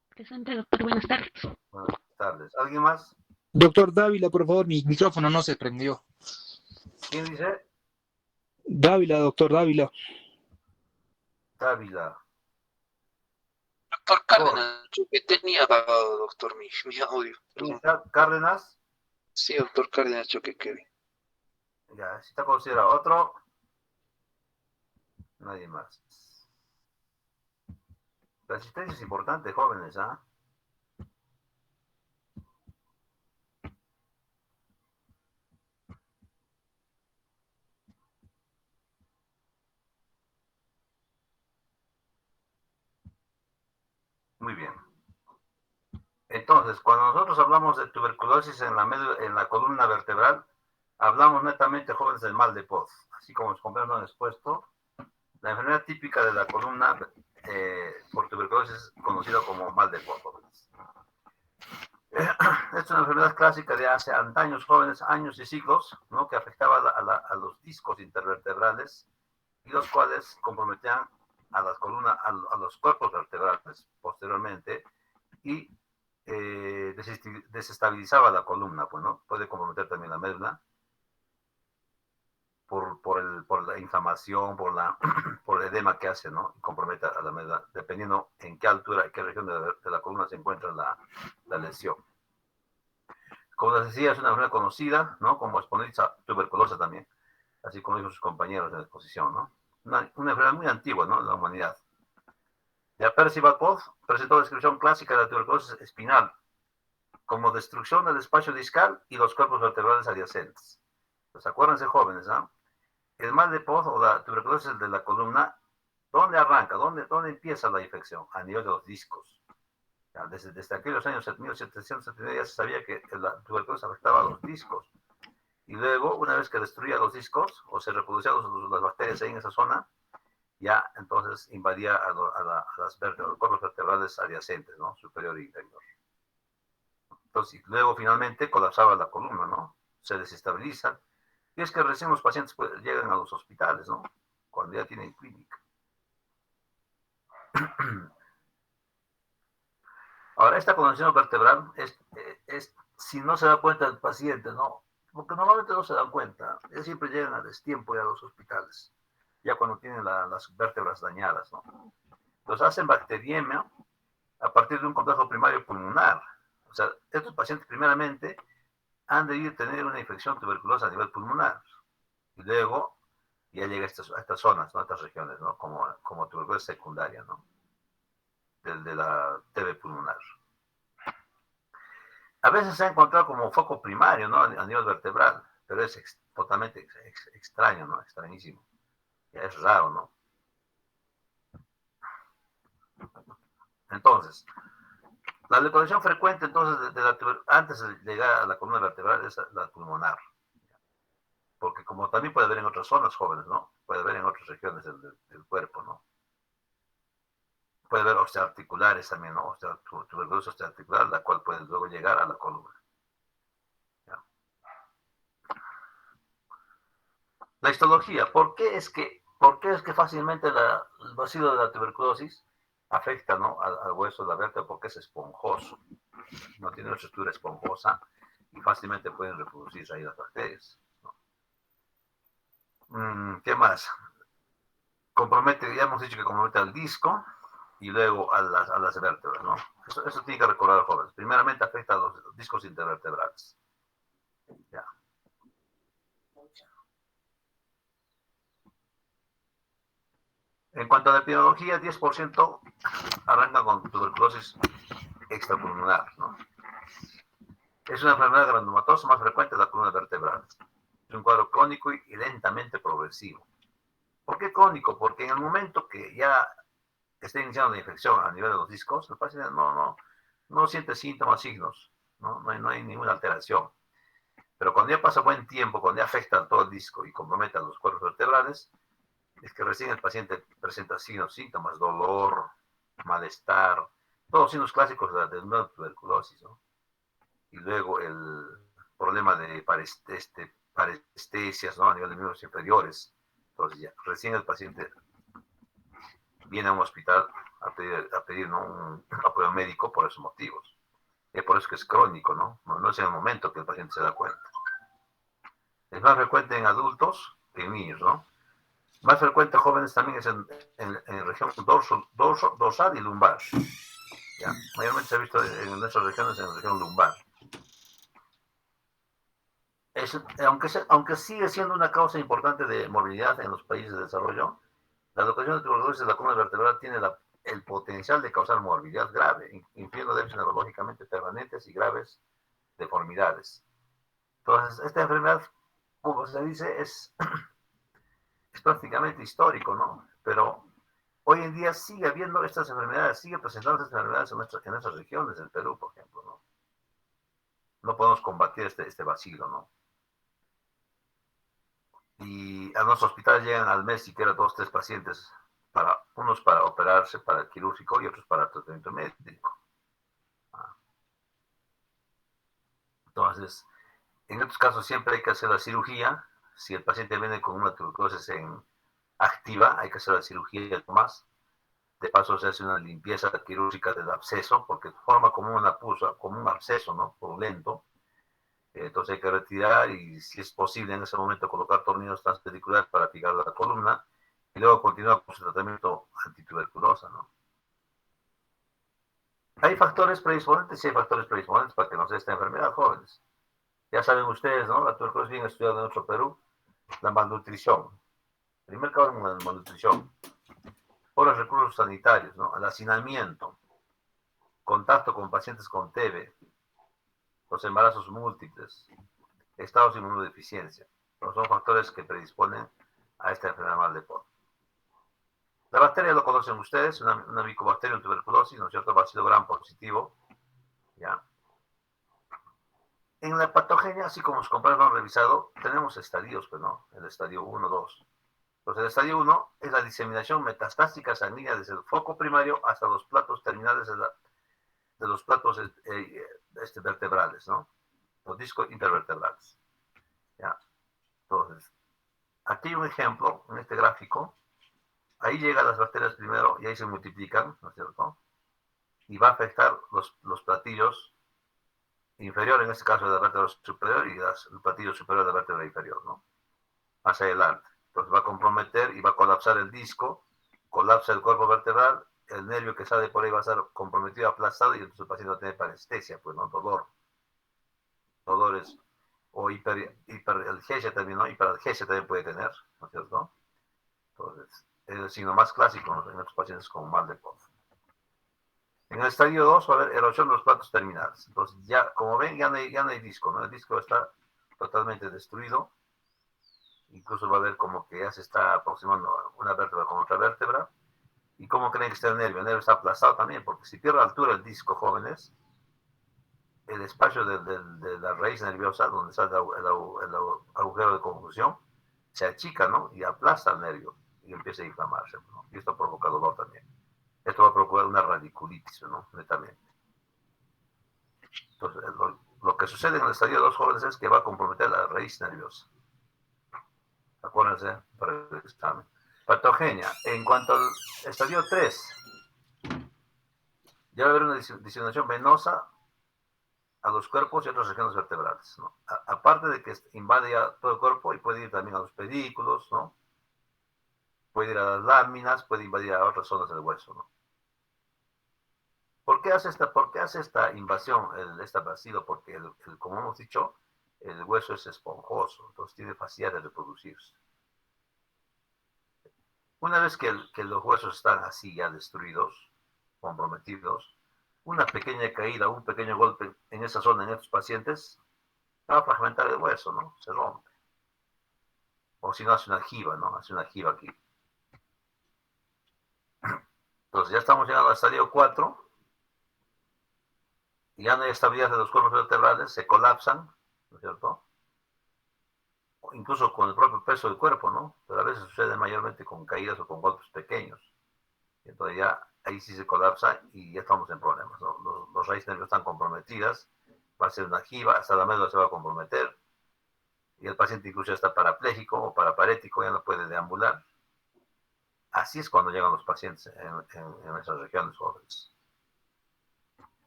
Presente, doctor, buenas tardes. Buenas tardes. ¿Alguien más? Doctor Dávila, por favor, mi micrófono no se prendió. ¿Quién dice? Dávila, doctor Dávila. Dávila. Doctor Cárdenas, que tenía apagado, doctor, mi audio. ¿Quién está? ¿Cárdenas? Sí, doctor Cárdenas, choque Kevin. Ya, si está considerado. ¿Otro? Nadie más. La asistencia es importante, jóvenes, ¿ah? Muy bien. Entonces, cuando nosotros hablamos de tuberculosis en la columna vertebral, hablamos netamente, jóvenes, del mal de Poz. Así como los compañeros han expuesto, la enfermedad típica de la columna por tuberculosis conocido como mal de Pott. Es una enfermedad clásica de hace antaños, jóvenes, años y siglos, ¿no? Que afectaba a los discos intervertebrales y los cuales comprometían a las columnas, a los cuerpos vertebrales posteriormente y desestabilizaba la columna, pues, ¿no? Puede comprometer también la médula por la inflamación, por el edema que hace, ¿no? Y compromete a la médula, dependiendo en qué altura, en qué región de la columna se encuentra la lesión. Como les decía, es una enfermedad conocida, ¿no? Como espondilitis tuberculosa también, así como dijo sus compañeros en la exposición, ¿no? Una enfermedad muy antigua, ¿no? En la humanidad. Ya Percival Pott presentó la descripción clásica de la tuberculosis espinal como destrucción del espacio discal y los cuerpos vertebrales adyacentes. Pues acuérdense, jóvenes, ¿no? El mal de Pott o la tuberculosis de la columna, ¿dónde arranca? ¿Dónde empieza la infección? A nivel de los discos. Ya, desde aquellos años 1770 ya se sabía que la tuberculosis afectaba a los discos. Y luego, una vez que destruía los discos o se reproducían las bacterias ahí en esa zona, ya entonces invadía a los cuerpos vertebrales adyacentes, ¿no? Superior e inferior. Entonces, luego finalmente colapsaba la columna, ¿no? Se desestabiliza. Y es que recién los pacientes llegan a los hospitales, ¿no? Cuando ya tienen clínica. Ahora, esta condición vertebral es si no se da cuenta el paciente, ¿no? Porque normalmente no se dan cuenta. Ellos siempre llegan a destiempo ya a los hospitales, ya cuando tienen las vértebras dañadas, ¿no? Entonces hacen bacteriemia a partir de un contagio primario pulmonar. O sea, estos pacientes primeramente han debido tener una infección tuberculosa a nivel pulmonar. Y luego ya llega a estas zonas, ¿no? A estas regiones, ¿no? Como tuberculosis secundaria, ¿no? De la TB pulmonar. A veces se ha encontrado como foco primario, ¿no? A nivel vertebral, pero es totalmente extraño, ¿no? Extrañísimo. Ya es raro, ¿no? Entonces, la localización frecuente, entonces, antes de llegar a la columna vertebral es la pulmonar. Porque como también puede haber en otras zonas jóvenes, ¿no? Puede haber en otras regiones del cuerpo, ¿no? Puede haber osteoarticulares también, ¿no? Tuberculosis osteoarticular, la cual puede luego llegar a la columna. ¿Ya? La histología, ¿por qué es que fácilmente el bacilo de la tuberculosis afecta, ¿no? al hueso de la vértebra? Porque es esponjoso, no tiene una estructura esponjosa y fácilmente pueden reproducirse ahí las bacterias, ¿no? ¿Qué más? Compromete, ya hemos dicho que compromete al disco y luego a las vértebras, ¿no? Eso tiene que recordar, jóvenes. Primeramente afecta a los discos intervertebrales. Ya. En cuanto a la epidemiología, 10% arranca con tuberculosis extrapulmonar, ¿no? Es una enfermedad granulomatosa más frecuente de la columna vertebral. Es un cuadro crónico y lentamente progresivo. ¿Por qué crónico? Porque en el momento que ya está iniciando la infección a nivel de los discos, el paciente no siente síntomas, signos, no hay ninguna alteración. Pero cuando ya pasa buen tiempo, cuando ya afecta a todo el disco y compromete a los cuerpos vertebrales, es que recién el paciente presenta síntomas, dolor, malestar, todos los signos clásicos de una tuberculosis, ¿no? Y luego el problema de parestesias, ¿no? A nivel de miembros inferiores. Entonces ya, recién el paciente viene a un hospital a pedir, ¿no? un apoyo médico por esos motivos. Y por eso es que es crónico, ¿no? No es en el momento que el paciente se da cuenta. Es más frecuente en adultos que en niños, ¿no? Más frecuente en jóvenes también es en región dorsal y lumbar. ¿Ya? Mayormente se ha visto en nuestras regiones en la región lumbar. Aunque sigue siendo una causa importante de morbilidad en los países de desarrollo, la localización de tuberculosis de la columna vertebral tiene el potencial de causar morbilidad grave, infiriendo déficits neurológicamente permanentes y graves deformidades. Entonces, esta enfermedad, como se dice, es prácticamente histórico, ¿no? Pero hoy en día sigue habiendo estas enfermedades, sigue presentando estas enfermedades en nuestras regiones, en Perú, por ejemplo, ¿no? No podemos combatir este bacilo, ¿no? Y a nuestros hospitales llegan al mes siquiera 2 o 3 pacientes unos para operarse, para el quirúrgico, y otros para tratamiento médico. Entonces, en estos casos siempre hay que hacer la cirugía. Si el paciente viene con una tuberculosis activa, hay que hacer la cirugía más. De paso se hace una limpieza quirúrgica del absceso, porque forma como una pulsa, como un absceso, ¿no? Purulento. Entonces hay que retirar y, si es posible, en ese momento colocar tornillos transpediculares para fijar la columna y luego continuar con su tratamiento antituberculosa, ¿no? ¿Hay factores predisponentes? Sí, hay factores predisponentes para que nos dé esta enfermedad, jóvenes. Ya saben ustedes, ¿no? La tuberculosis bien estudiada en nuestro Perú. La malnutrición. Primer caso de malnutrición. Por los recursos sanitarios, ¿no? El hacinamiento. Contacto con pacientes con TB. Los embarazos múltiples. Estados de inmunodeficiencia. No son factores que predisponen a esta enfermedad mal de Pohn. La bacteria lo conocen ustedes, una micobacteria en tuberculosis, ¿no es cierto? Bacilo gram positivo. ¿Ya? En la patogenia, así como los compañeros lo han revisado, tenemos estadios, pues no, el estadio 1, 2. Entonces, el estadio 1 es la diseminación metastásica sanguínea desde el foco primario hasta los platos terminales de los platos vertebrales, ¿no? Los discos intervertebrales. ¿Ya? Entonces, aquí hay un ejemplo en este gráfico. Ahí llegan las bacterias primero y ahí se multiplican, ¿no es cierto? Y va a afectar los platillos inferior, en este caso de la vértebra superior, y el platillo superior de la vértebra inferior, ¿no? Más adelante. Entonces va a comprometer y va a colapsar el disco, colapsa el cuerpo vertebral, el nervio que sale por ahí va a estar comprometido, aplastado, y entonces el paciente va a tener parestesia, pues, ¿no? Dolores, o hiperalgesia también, ¿no? Hiperalgesia también puede tener, ¿no es cierto? Entonces, es el signo más clásico en estos pacientes con mal de Pohn. En el estadio 2 va a haber erosión de los platos terminales. Entonces, ya, como ven, ya no hay disco, ¿no? El disco está totalmente destruido. Incluso va a ver como que ya se está aproximando una vértebra con otra vértebra. ¿Y cómo creen que está el nervio? El nervio está aplastado también, porque si pierde altura el disco, jóvenes, el espacio de la raíz nerviosa, donde está el agujero de confusión, se achica, ¿no? Y aplasta el nervio y empieza a inflamarse, ¿no? Y esto provoca dolor también. Esto va a provocar una radiculitis, ¿no? Netamente. Entonces, lo que sucede en el estadio 2, jóvenes, es que va a comprometer la raíz nerviosa. Acuérdense para el examen. Patogenia. En cuanto al estadio 3, ya va a haber una diseminación venosa a los cuerpos y otras regiones vertebrales, ¿no? Aparte de que invade ya todo el cuerpo y puede ir también a los pedículos, ¿no? Puede ir a las láminas, puede invadir a otras zonas del hueso, ¿no? ¿Por qué hace esta invasión, este bacilo? Porque, como hemos dicho, el hueso es esponjoso, entonces tiene facilidad de reproducirse. Una vez que los huesos están así ya destruidos, comprometidos, una pequeña caída, un pequeño golpe en esa zona, en estos pacientes, va a fragmentar el hueso, ¿no? Se rompe. O si no, hace una jiba, ¿no? Hace una jiba aquí. Entonces ya estamos llegando al estadio 4. Y ya no hay estabilidad de los cuerpos vertebrales, se colapsan, ¿no es cierto? O incluso con el propio peso del cuerpo, ¿no? Pero a veces sucede mayormente con caídas o con golpes pequeños. Y entonces ya ahí sí se colapsa y ya estamos en problemas, ¿no? Los raíces nerviosas están comprometidas, va a ser una jiba, hasta la médula se va a comprometer, y el paciente incluso ya está parapléjico o paraparético, ya no puede deambular. Así es cuando llegan los pacientes en esas regiones jóvenes.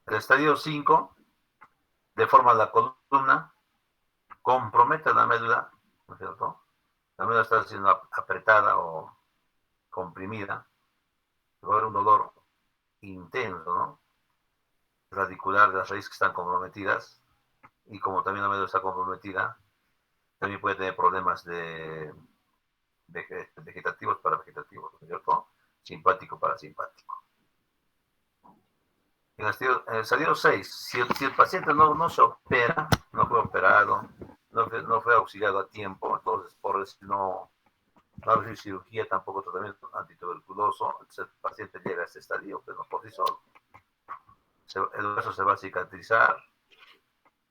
El estadio 5 deforma la columna, compromete la médula, ¿no es cierto? La médula está siendo apretada o comprimida, va a haber un dolor intenso, ¿no? Radicular de las raíces que están comprometidas, y como también la médula está comprometida, también puede tener problemas de vegetativos para vegetativos, ¿no es cierto? Simpático para simpático. En el estadio 6, si el paciente no se opera, no fue operado, no fue auxiliado a tiempo, entonces por eso no va a recibir cirugía, tampoco tratamiento antituberculoso, entonces el paciente llega a este estadio, pero no por sí solo. El hueso se va a cicatrizar,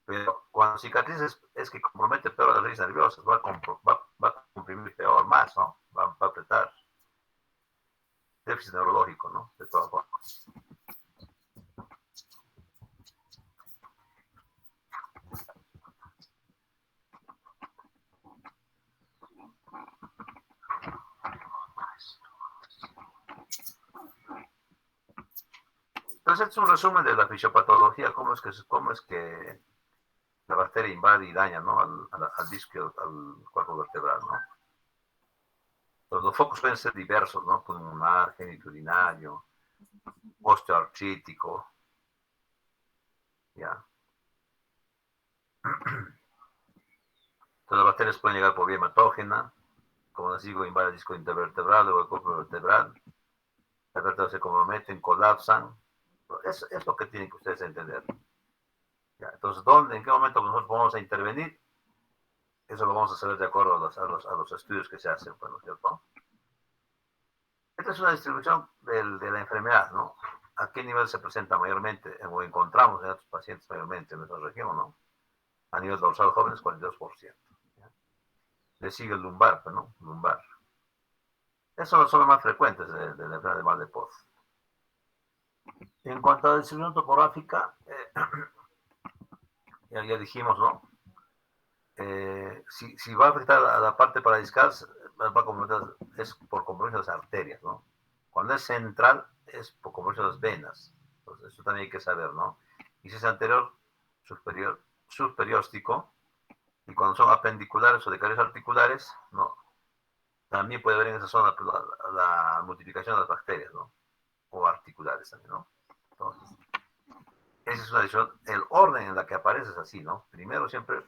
pero cuando cicatriza es que compromete peor las raíces nerviosas, va a comprimir peor, más, ¿no? Va a apretar. déficit neurológico, ¿no? De todas formas. Entonces, este es un resumen de la fisiopatología, cómo es que la bacteria invade y daña, ¿no? al disco, al cuerpo vertebral, ¿no? Entonces, los focos pueden ser diversos, ¿no? Pulmonar, genitourinario, osteoartrítico, ¿ya? Entonces, las bacterias pueden llegar por vía hematógena, como les digo, invade el disco intervertebral o el cuerpo vertebral, las vértebras se comprometen, colapsan. Es lo que tienen que ustedes entender. ¿Ya? Entonces, ¿en qué momento nosotros vamos a intervenir? Eso lo vamos a saber de acuerdo a los estudios que se hacen, pues, ¿no es cierto? Esta es una distribución de la enfermedad, ¿no? ¿A qué nivel se presenta mayormente o encontramos en estos pacientes mayormente en nuestra región, ¿no? A nivel dorsal jóvenes, 42%. ¿Ya? Le sigue el lumbar, ¿no? Lumbar. Esos son los más frecuentes de la enfermedad de mal de Poth. En cuanto a la distribución topográfica, ya dijimos, ¿no? Si va a afectar a la parte paradiscal, es por compromisión de las arterias, ¿no? Cuando es central, es por compromisión de las venas. Entonces, eso también hay que saber, ¿no? Y si es anterior, subperióstico, y cuando son apendiculares o de carriles articulares, ¿no? También puede haber en esa zona la multiplicación de las bacterias, ¿no? O articulares también, ¿no? Entonces, esa es una decisión. El orden en la que aparece es así, ¿no? Primero siempre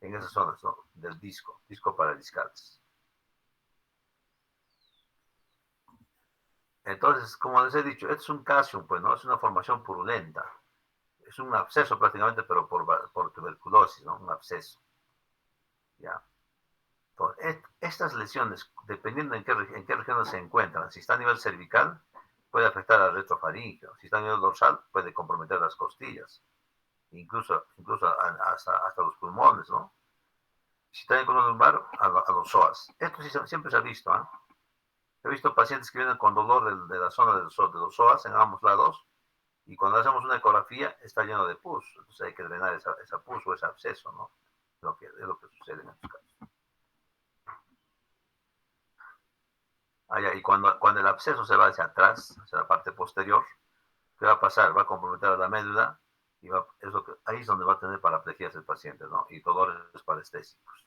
en esas zonas, ¿no? Del disco paradiscales. Entonces, como les he dicho, esto es un calcium, pues, ¿no? Es una formación purulenta. Es un absceso prácticamente, pero por tuberculosis, ¿no? Un absceso. ¿Ya? Entonces, estas lesiones, dependiendo en qué región se encuentran, si está a nivel cervical, puede afectar al retrofaríngeo. Si está a nivel dorsal, puede comprometer las costillas. Incluso hasta los pulmones, ¿no? Si está en el lumbar, a los psoas. Esto sí siempre se ha visto, ¿eh? He visto pacientes que vienen con dolor de la zona de los psoas en ambos lados, y cuando hacemos una ecografía está lleno de pus. Entonces hay que drenar esa pus o ese absceso, ¿no? Es lo que sucede en estos casos. Y cuando el absceso se va hacia atrás, hacia la parte posterior, ¿qué va a pasar? Va a comprometer a la médula, y ahí es donde va a tener paraplegias el paciente, ¿no? Y dolores parestésicos.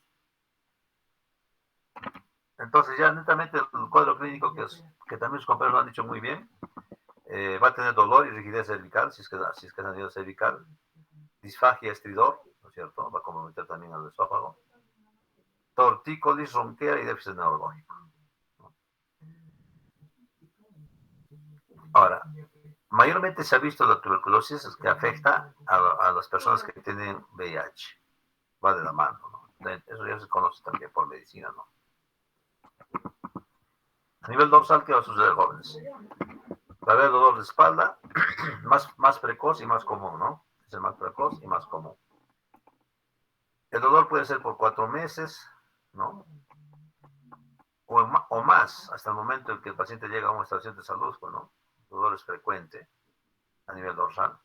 Entonces, ya netamente el cuadro clínico, que también sus compañeros lo han dicho muy bien, va a tener dolor y rigidez cervical, si es que es a nivel cervical, disfagia, estridor, ¿no es cierto? Va a comprometer también al esófago, tortícolis, ronquera y déficit neurológico. Ahora, mayormente se ha visto la tuberculosis que afecta a las personas que tienen VIH. Va de la mano, ¿no? Eso ya se conoce también por medicina, ¿no? A nivel dorsal, ¿qué va a suceder, jóvenes? Va a haber dolor de espalda, más precoz y más común, ¿no? Es el más precoz y más común. El dolor puede ser por 4 meses, ¿no? O más, hasta el momento en que el paciente llega a una estación de salud, pues, ¿no? El dolor es frecuente a nivel dorsal.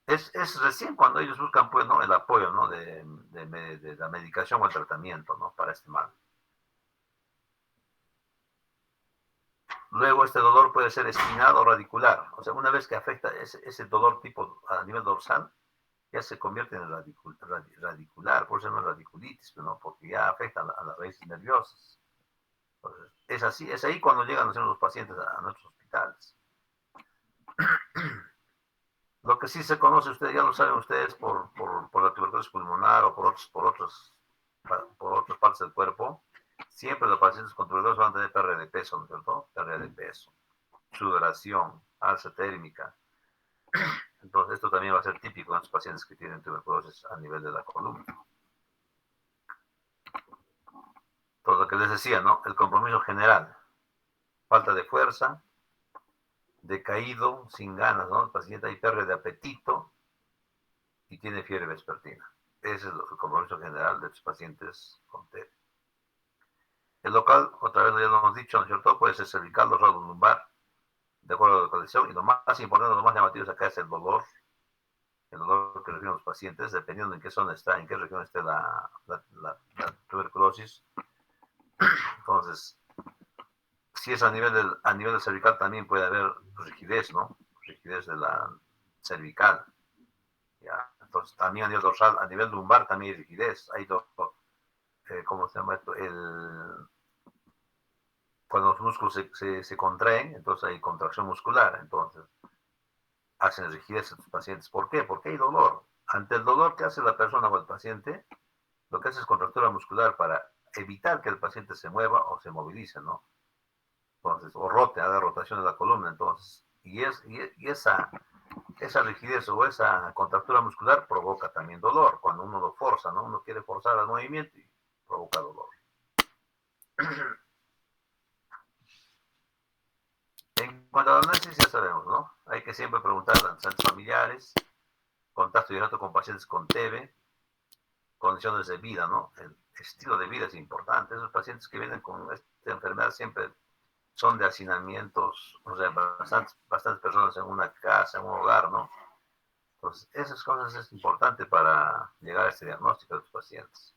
Es recién cuando ellos buscan, pues, ¿no? El apoyo, ¿no? De la medicación o el tratamiento, ¿no? Para este mal. Luego este dolor puede ser espinal o radicular. O sea, una vez que afecta ese dolor tipo a nivel dorsal, ya se convierte en radicular, por eso no es radiculitis, ¿no? Porque ya afecta a las raíces nerviosas. Entonces, es así, es ahí cuando llegan los pacientes a nuestros hospitales. Lo que sí se conoce, ustedes ya lo saben ustedes, por la tuberculosis pulmonar o por otras partes del cuerpo, siempre los pacientes con tuberculosis van a tener pérdida de peso, ¿no es cierto? Pérdida de peso, sudoración, alza térmica. Entonces, esto también va a ser típico en los pacientes que tienen tuberculosis a nivel de la columna. Todo lo que les decía, ¿no? El compromiso general. Falta de fuerza, decaído, sin ganas, ¿no? El paciente ahí pérdida de apetito y tiene fiebre vespertina. Ese es el compromiso general de los pacientes con TED. El local, otra vez ya lo hemos dicho, ¿no es cierto? Puede ser cervical, dorsal o lumbar, de acuerdo a la localización. Y lo más importante, lo más llamativo acá es el dolor que reciben los pacientes, dependiendo en qué zona está, en qué región esté la tuberculosis. Entonces, si es a nivel del cervical, también puede haber rigidez, ¿no? Rigidez de la cervical. ¿Ya? Entonces, también a nivel dorsal, a nivel lumbar también hay rigidez. Hay ¿cómo se llama esto? Cuando los músculos se contraen, entonces hay contracción muscular. Entonces, hacen rigidez a los pacientes. ¿Por qué? Porque hay dolor. Ante el dolor que hace la persona o el paciente, lo que hace es contractura muscular para evitar que el paciente se mueva o se movilice, ¿no? Entonces, o haga rotación de la columna. Entonces, y esa rigidez o esa contractura muscular provoca también dolor cuando uno lo forza, ¿no? Uno quiere forzar el movimiento y provoca dolor. En cuanto a la análisis, ya sabemos, ¿no? Hay que siempre preguntar a los antecedentes familiares, contacto directo con pacientes con TB, condiciones de vida, ¿no? El estilo de vida es importante. Esos pacientes que vienen con esta enfermedad siempre son de hacinamientos, o sea, bastantes personas en una casa, en un hogar, ¿no? Entonces, esas cosas es importante para llegar a este diagnóstico de los pacientes.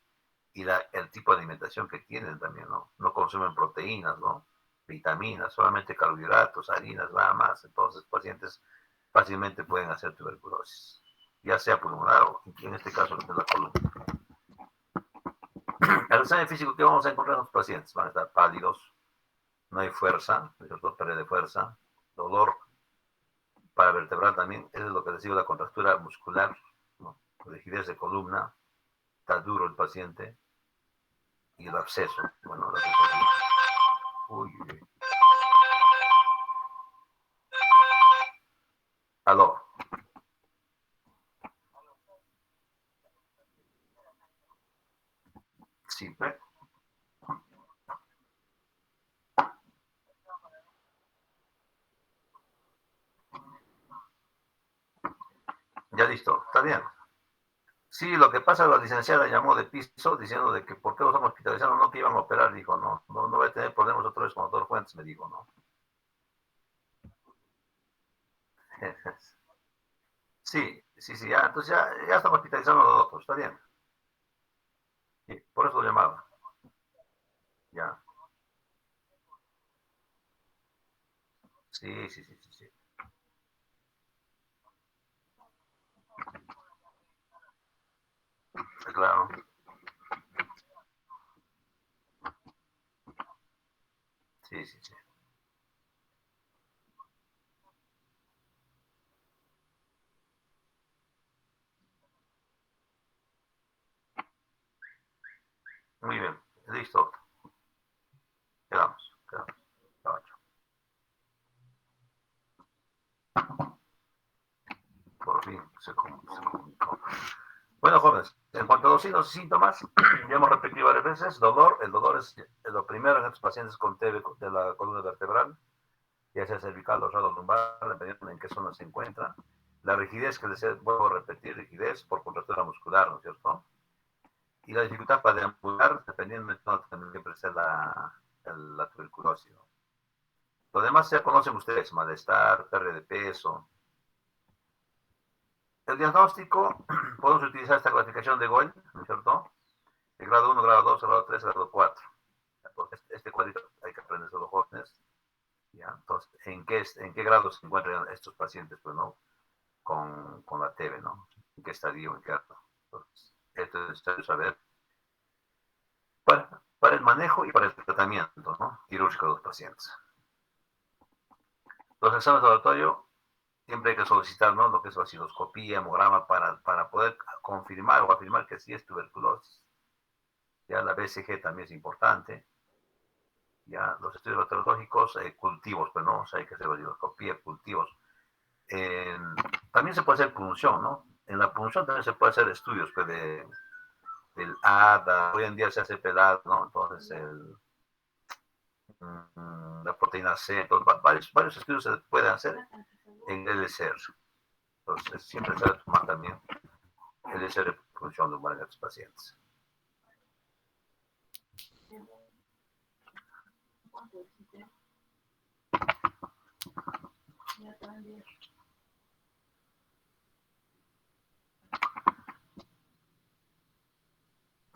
Y el tipo de alimentación que tienen también, ¿no? No consumen proteínas, ¿no? Vitaminas, solamente carbohidratos, harinas, nada más. Entonces, pacientes fácilmente pueden hacer tuberculosis, ya sea pulmonar o, en este caso, de la columna. El examen físico que vamos a encontrar en los pacientes van a estar pálidos, no hay fuerza, pérdida de fuerza, dolor paravertebral también, eso es lo que les digo, la contractura muscular, ¿no? Rigidez de columna, está duro el paciente, y el absceso, bueno, el absceso. Uy. Aló. Sí, ya listo, está bien. Sí, lo que pasa, la licenciada llamó de piso diciendo de que por qué los estamos hospitalizando, no que iban a operar, dijo, no voy a tener problemas otra vez con el doctor Fuentes, me dijo, ¿no? Sí, ya, entonces ya estamos hospitalizando a los otros, está bien. Sí, por eso lo llamaba. Ya. Sí. Claro. Sí. Muy bien, listo. Quedamos. Por fin se comunicó. Bueno, jóvenes, en cuanto a los signos y síntomas, ya hemos repetido varias veces, el dolor es lo primero en estos pacientes con TB de la columna vertebral, ya sea cervical, dorsal o lumbar, dependiendo en qué zona se encuentra. La rigidez, que les vuelvo a repetir, rigidez por contractura muscular, ¿no es cierto? Y la dificultad para deambular, dependiendo de dónde también presenta la tuberculosis, ¿no? Lo demás ya conocen ustedes, malestar, pérdida de peso. El diagnóstico, podemos utilizar esta clasificación de Gold, ¿no es cierto? De grado 1, grado 2, grado 3, grado 4. Entonces, este cuadrito hay que aprender los jóvenes. ¿Ya? Entonces, ¿en qué grado se encuentran estos pacientes, pues, ¿no? Con la TB, ¿no? ¿En qué estadio, en qué grado? Entonces, esto es necesario saber para el manejo y para el tratamiento, ¿no? Quirúrgico de los pacientes. Los exámenes de laboratorio, siempre hay que solicitar, ¿no? Lo que es vaciloscopía, hemograma, para poder confirmar o afirmar que sí es tuberculosis. Ya la BCG también es importante. Ya los estudios bacteriológicos, cultivos, pues no, o sea, hay que hacer vaciloscopía, cultivos. También se puede hacer punción, ¿no? En la punción también se puede hacer estudios, pues, del ADA, hoy en día se hace pelado, ¿no? Entonces, la proteína C, entonces, varios estudios se pueden hacer en LCR. Entonces, siempre se debe tomar también LCR por función lumbar en estos pacientes.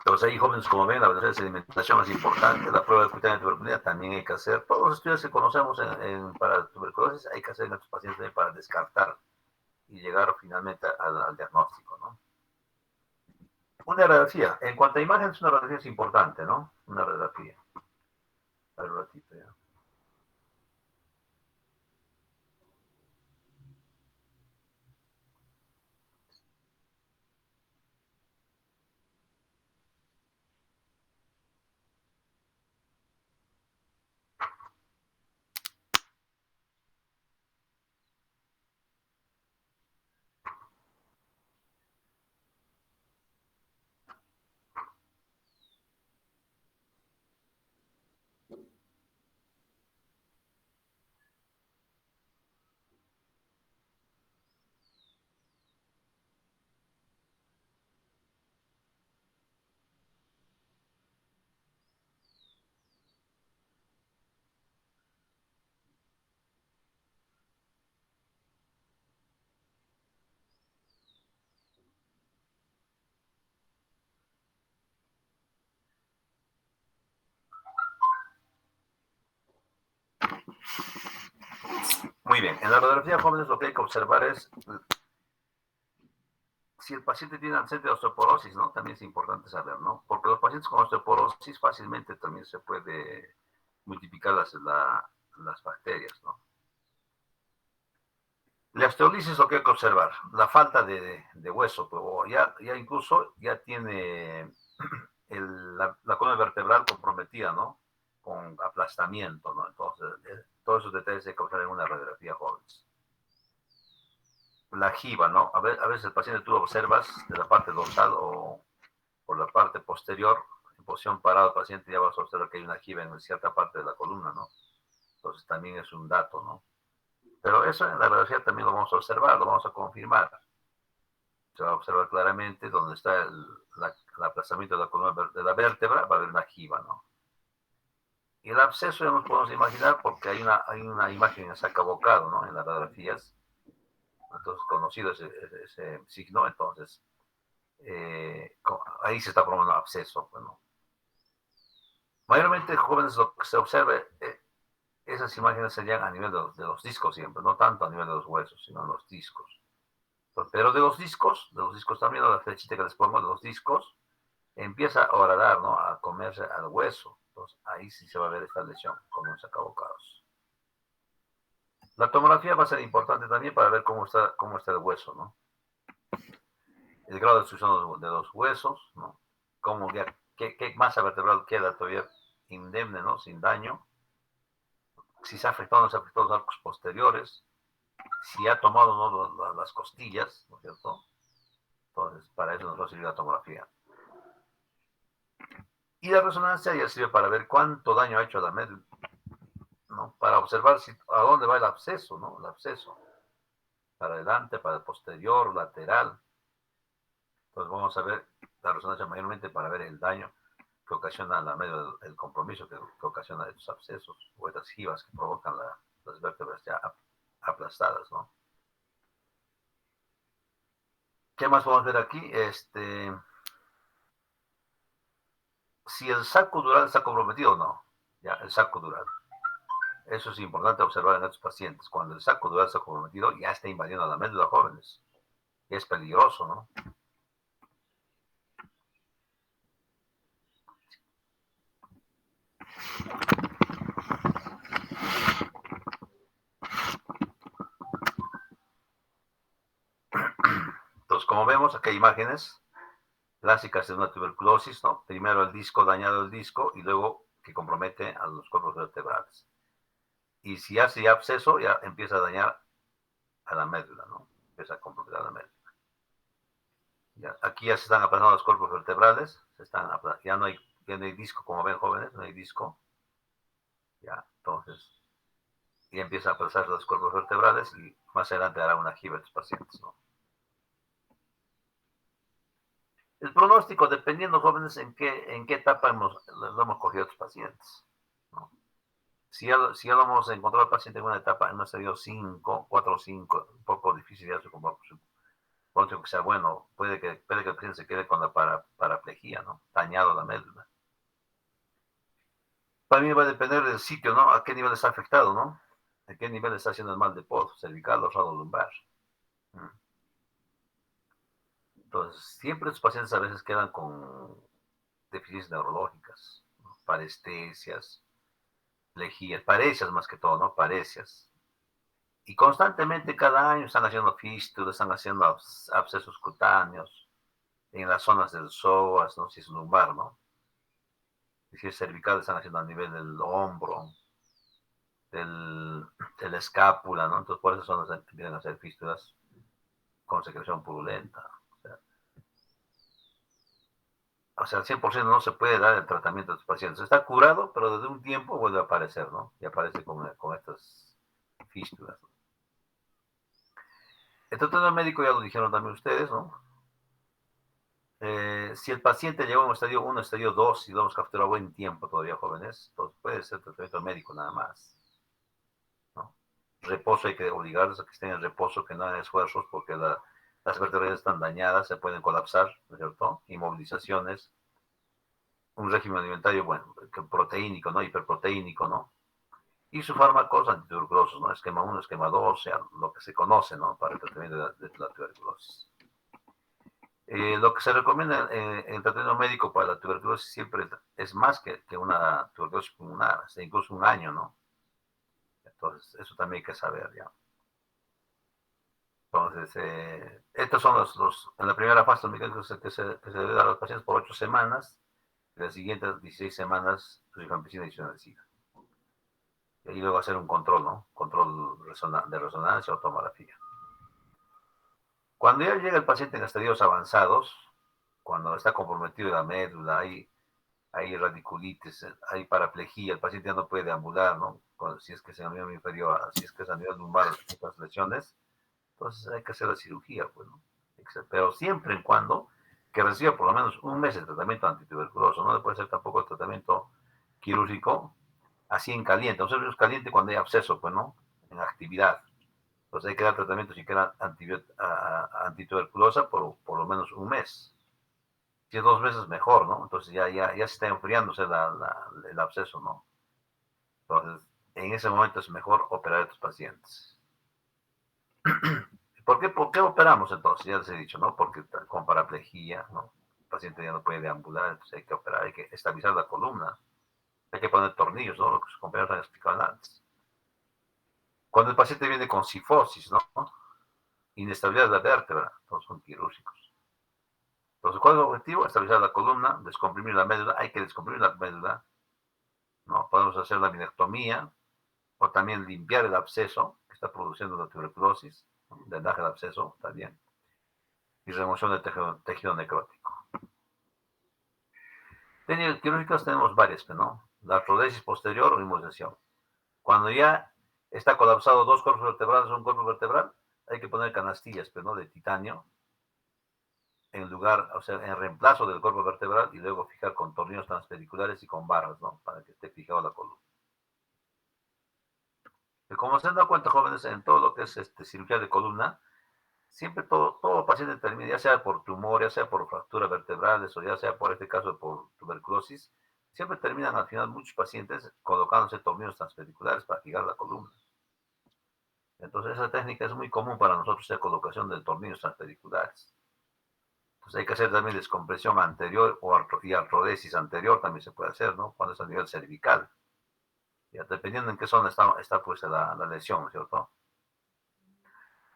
Entonces ahí, jóvenes, como ven, la verdadera sedimentación es importante, la prueba de cutánea de tuberculosis también hay que hacer. Todos los estudios que conocemos para tuberculosis hay que hacer en estos pacientes para descartar y llegar finalmente al diagnóstico, ¿no? Una radiografía. En cuanto a imágenes, una radiografía es importante, ¿no? Una radiografía. A ver un ratito ya. Muy bien, en la radiografía, jóvenes, lo que hay que observar es si el paciente tiene antecedentes de osteoporosis, ¿no? También es importante saber, ¿no? Porque los pacientes con osteoporosis fácilmente también se puede multiplicar las bacterias, ¿no? La osteólisis es lo que hay que observar, la falta de hueso, o ya incluso ya tiene la columna vertebral comprometida, ¿no? Con aplastamiento, ¿no? Entonces, todos esos detalles hay que observar en una radiografía, jóvenes. La jiba, ¿no? A veces el paciente tú observas de la parte dorsal o por la parte posterior, en posición parada, el paciente ya vas a observar que hay una jiba en cierta parte de la columna, ¿no? Entonces también es un dato, ¿no? Pero eso en la radiografía también lo vamos a observar, lo vamos a confirmar. Se va a observar claramente donde está el aplastamiento de la columna de la vértebra, va a haber una jiba, ¿no? Y el absceso ya nos podemos imaginar porque hay una imagen en saca bocado, ¿no? En las radiografías. Entonces, conocido ese signo, entonces, ahí se está formando absceso, bueno. Mayormente, jóvenes, lo que se observa, esas imágenes serían a nivel de los discos siempre, no tanto a nivel de los huesos, sino en los discos. Pero de los discos también, la flechita que les pongo, de los discos, empieza a horadar, ¿no? A comerse al hueso. Entonces, ahí sí se va a ver esta lesión con los sacabocados. La tomografía va a ser importante también para ver cómo está el hueso, ¿no? El grado de destrucción de los huesos, ¿no? ¿Qué masa vertebral queda todavía indemne, ¿no? Sin daño. Si se ha afectado o no se ha afectado los arcos posteriores. Si ha tomado o no las costillas, ¿no es cierto? Entonces, para eso nos va a servir la tomografía. Y la resonancia ya sirve para ver cuánto daño ha hecho a la médula, ¿no? Para observar a dónde va el absceso, ¿no? El absceso. Para adelante, para el posterior, lateral. Entonces vamos a ver la resonancia mayormente para ver el daño que ocasiona la médula, el compromiso que ocasiona estos abscesos o estas jibas que provocan las vértebras ya aplastadas, ¿no? ¿Qué más podemos ver aquí? Si el saco dural está comprometido o no. Ya, el saco dural. Eso es importante observar en estos pacientes. Cuando el saco dural está comprometido, ya está invadiendo la médula, jóvenes. Y es peligroso, ¿no? Entonces, como vemos, aquí hay imágenes clásicas de una tuberculosis, ¿no? Primero el disco, dañado el disco, y luego que compromete a los cuerpos vertebrales. Y si hace absceso, ya empieza a dañar a la médula, ¿no? Empieza a comprometer a la médula. Ya, aquí ya se están aplastando los cuerpos vertebrales, ya no hay disco, como ven, jóvenes, no hay disco. Ya, entonces, y empieza a aplastar los cuerpos vertebrales y más adelante hará una jiba a estos pacientes, ¿no? El pronóstico, dependiendo, jóvenes, en qué etapa lo hemos cogido a estos pacientes, ¿no? Si ya lo hemos encontrado al paciente en una etapa, en un estadio 5, 4 o 5, un poco difícil ya su pronóstico que sea bueno, puede que el paciente se quede con la paraplejía, ¿no? Dañado la médula. También va a depender del sitio, ¿no? A qué nivel está afectado, ¿no? A qué nivel está haciendo el mal de podo, cervical o radolumbar. Entonces, siempre los pacientes a veces quedan con deficiencias neurológicas, ¿no? Parestesias, lejías, parecias más que todo, ¿no? Parecias. Y constantemente cada año están haciendo fístulas, están haciendo abscesos cutáneos en las zonas del psoas, ¿no? Si es lumbar, ¿no? Y si es cervical, están haciendo a nivel del hombro, de la escápula, ¿no? Entonces, por esas zonas empiezan a hacer fístulas con secreción purulenta. O sea, al 100% no se puede dar el tratamiento a los pacientes. Está curado, pero desde un tiempo vuelve a aparecer, ¿no? Y aparece con estas fístulas, ¿no? El tratamiento médico ya lo dijeron también ustedes, ¿no? Si el paciente llegó a un estadio 1, estadio 2, y lo hemos capturado a buen tiempo todavía, jóvenes, entonces puede ser tratamiento médico nada más, ¿no? Reposo, hay que obligarles a que estén en reposo, que no hagan esfuerzos, porque las vértebras están dañadas, se pueden colapsar, ¿no es cierto? Inmovilizaciones, un régimen alimentario, bueno, proteínico, ¿no? Hiperproteínico, ¿no? Y sus fármacos antituberculosos, ¿no? Esquema 1, esquema 2, o sea, lo que se conoce, ¿no? Para el tratamiento de la tuberculosis. Lo que se recomienda en el tratamiento médico para la tuberculosis siempre es más que una tuberculosis pulmonar, hasta incluso un año, ¿no? Entonces, eso también hay que saber, ya. Entonces, estos son en la primera fase, que se debe dar a los pacientes por 8 semanas, y las siguientes 16 semanas, rifampicina adicional. Y luego hacer un control, ¿no? Control de resonancia o tomografía. Cuando ya llega el paciente en estadios avanzados, cuando está comprometido la médula, hay radiculitis, hay paraplejía, el paciente ya no puede deambular, ¿no? Si es que es a nivel inferior, si es que es a nivel lumbar, estas lesiones, entonces hay que hacer la cirugía, pues, ¿no? Pero siempre y cuando que reciba por lo menos un mes de tratamiento antituberculoso, no le puede ser tampoco el tratamiento quirúrgico así en caliente. O sea, es caliente cuando hay absceso, pues, ¿no? En actividad. Entonces hay que dar tratamiento si queda antituberculosa por lo menos un mes. Si es 2 meses, mejor, ¿no? Entonces ya se está enfriándose el absceso, ¿no? Entonces, en ese momento es mejor operar a estos pacientes. ¿Por qué operamos entonces? Ya les he dicho, ¿no? Porque con paraplejía, ¿no? El paciente ya no puede deambular, entonces hay que operar, hay que estabilizar la columna, hay que poner tornillos, ¿no? Lo que sus compañeros han explicado antes. Cuando el paciente viene con cifosis, ¿no? Inestabilidad de la vértebra, todos son quirúrgicos. Entonces, ¿cuál es el objetivo? Estabilizar la columna, descomprimir la médula, hay que descomprimir la médula, ¿no? Podemos hacer la minectomía, o también limpiar el absceso que está produciendo la tuberculosis, drenaje del absceso también, y remoción del tejido necrótico. Técnicas quirúrgicas tenemos varias, ¿no? La artrodesis posterior o inmovilización. Cuando ya está colapsado 2 cuerpos vertebrales o un cuerpo vertebral, hay que poner canastillas, ¿no? De titanio, en lugar, o sea, en reemplazo del cuerpo vertebral, y luego fijar con tornillos transpediculares y con barras, ¿no? Para que esté fijado la columna. Y como se han dado cuenta, jóvenes, en todo lo que es cirugía de columna, siempre todo paciente termina, ya sea por tumor, ya sea por fracturas vertebrales, o ya sea por este caso por tuberculosis, siempre terminan al final muchos pacientes colocándose tornillos transpediculares para fijar la columna. Entonces esa técnica es muy común para nosotros, la colocación de tornillos transpediculares. Entonces hay que hacer también descompresión anterior y artrodesis anterior también se puede hacer, ¿no? Cuando es a nivel cervical. Ya, dependiendo en qué zona está pues la lesión, ¿no es cierto?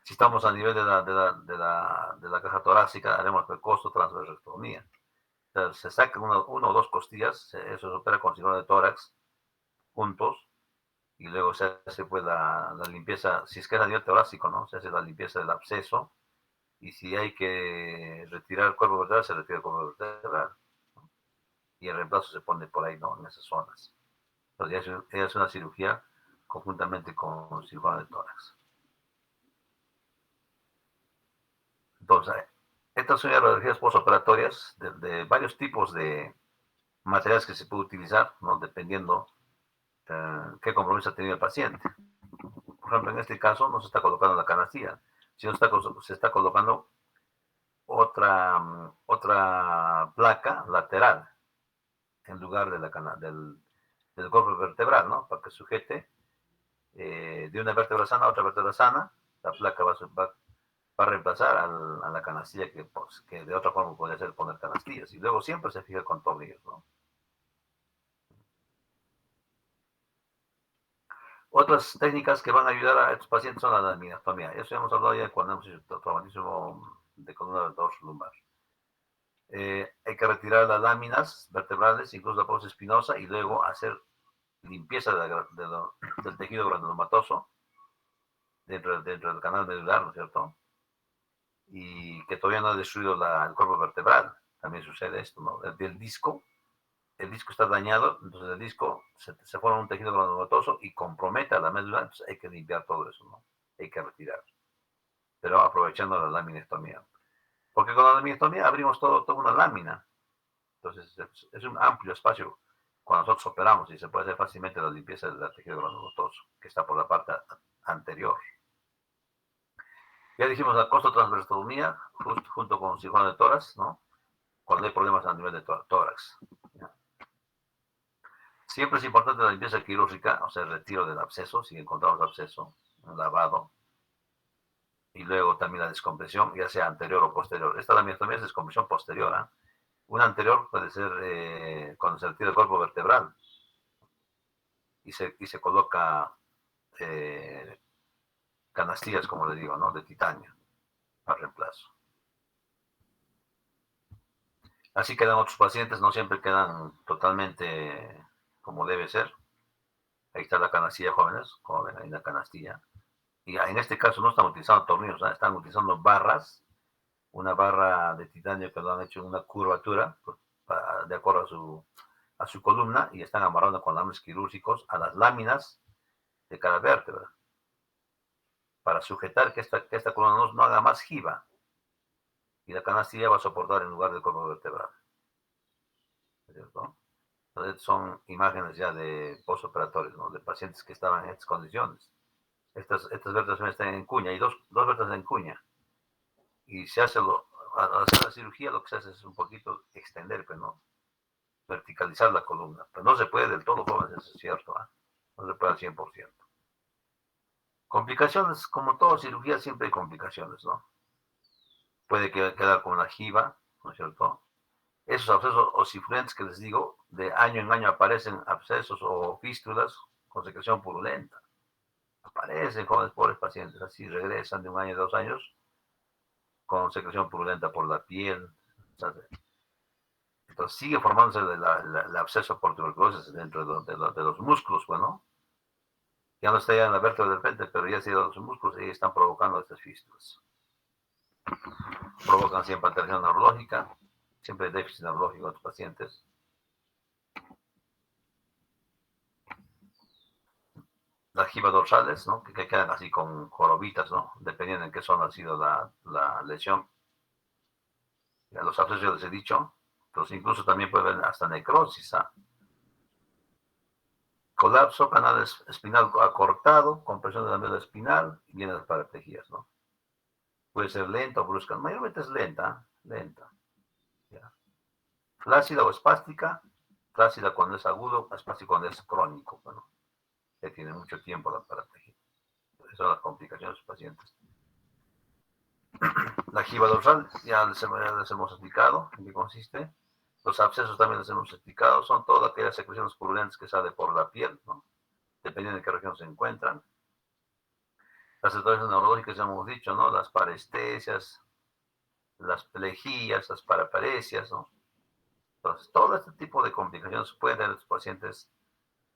Si estamos a nivel de la caja torácica, haremos precosto transversectomía. O sea, se sacan una o 2 costillas, eso se opera con cirugía de tórax, juntos, y luego se hace pues la limpieza, si es que es a nivel torácico, ¿no? Se hace la limpieza del absceso, y si hay que retirar el cuerpo vertebral, se retira el cuerpo vertebral, ¿no? Y el reemplazo se pone por ahí, ¿no? En esas zonas. Entonces ya es una cirugía conjuntamente con cirugía de tórax. Entonces, estas son radiologías postoperatorias de varios tipos de materiales que se puede utilizar, ¿no? Dependiendo qué compromiso ha tenido el paciente. Por ejemplo, en este caso no se está colocando la canastilla, sino se está colocando otra placa lateral en lugar de del cuerpo vertebral, ¿no? Para que sujete de una vértebra sana a otra vértebra sana. La placa va a reemplazar a la canastilla que de otra forma podría ser poner canastillas. Y luego siempre se fija con tornillos, ¿no? Otras técnicas que van a ayudar a estos pacientes son la laminectomía. Eso hemos hablado ya cuando hemos hecho traumatismo de columna dorso-lumbar. Hay que retirar las láminas vertebrales, incluso la fosa espinosa, y luego hacer limpieza del tejido granulomatoso dentro del canal medular, ¿no es cierto? Y que todavía no ha destruido el cuerpo vertebral. También sucede esto, ¿no? El disco está dañado, entonces el disco se forma un tejido granulomatoso y compromete a la médula, entonces hay que limpiar todo eso, ¿no? Hay que retirar. Pero aprovechando la laminectomía. Porque con la laminectomía abrimos toda una lámina. Entonces es un amplio espacio cuando nosotros operamos y se puede hacer fácilmente la limpieza del tejido granulomatoso, que está por la parte anterior. Ya dijimos la costotransversotomía junto con cirujano de tórax, ¿no? Cuando hay problemas a nivel de tórax. ¿Ya? Siempre es importante la limpieza quirúrgica, o sea, el retiro del absceso, si encontramos absceso, un lavado. Y luego también la descompresión, ya sea anterior o posterior. Esta laminectomía es descompresión posterior, ¿eh? Una anterior puede ser cuando se retira el cuerpo vertebral y se coloca canastillas, como le digo, ¿no? De titanio para reemplazo. Así quedan otros pacientes, no siempre quedan totalmente como debe ser. Ahí está la canastilla, jóvenes, como ven, ahí la canastilla. Y en este caso no están utilizando tornillos, ¿no? Están utilizando barras, una barra de titanio que lo han hecho en una curvatura, de acuerdo a su columna, y están amarrando con alambres quirúrgicos a las láminas de cada vértebra, para sujetar que esta columna no haga más jiba, y la canastilla va a soportar en lugar del cuerpo vertebral. ¿Cierto? Entonces son imágenes ya de postoperatorios, ¿no? De pacientes que estaban en estas condiciones. Estas vértebras están en cuña, hay dos vértebras en cuña. Y al hacer la cirugía lo que se hace es un poquito extender, pero no verticalizar la columna. Pero no se puede del todo, jóvenes, eso es cierto, ¿eh? No se puede al 100%. Complicaciones, como toda cirugía, siempre hay complicaciones, ¿no? Puede quedar con una jiba, ¿no es cierto? Esos abscesos osifluentes que les digo, de año en año aparecen abscesos o fístulas con secreción purulenta. Aparecen jóvenes pobres pacientes, así regresan de un año, 2 años, con secreción purulenta por la piel. Entonces sigue formándose el absceso por tuberculosis dentro de los músculos, bueno. Ya no está ya en la vértebra del frente, pero ya se ha ido a los músculos y están provocando estas fístulas. Provocan siempre alteración neurológica, siempre hay déficit neurológico en los pacientes. Las jibas dorsales, ¿no? Que quedan así con jorobitas, ¿no? Dependiendo en qué zona ha sido la lesión. Ya los abscesos ya les he dicho. Entonces incluso también puede haber hasta necrosis, ¿ah? Colapso, canal espinal acortado, compresión de la médula espinal y vienen las paraplejías, ¿no? Puede ser lenta o brusca. Mayormente es lenta. ¿Ya? Flácida o espástica. Flácida cuando es agudo, espástica cuando es crónico. Bueno, ya tiene mucho tiempo la paraplegia. Esas son las complicaciones de los pacientes. La jiba dorsal, ya les hemos explicado en qué consiste. Los abscesos también les hemos explicado. Son todas aquellas secreciones purulentas que salen por la piel, ¿no? Dependiendo de qué región se encuentran. Las alteraciones neurológicas ya hemos dicho, ¿no? Las parestesias, las plejías, las paraparesias, ¿no? Entonces, todo este tipo de complicaciones pueden tener los pacientes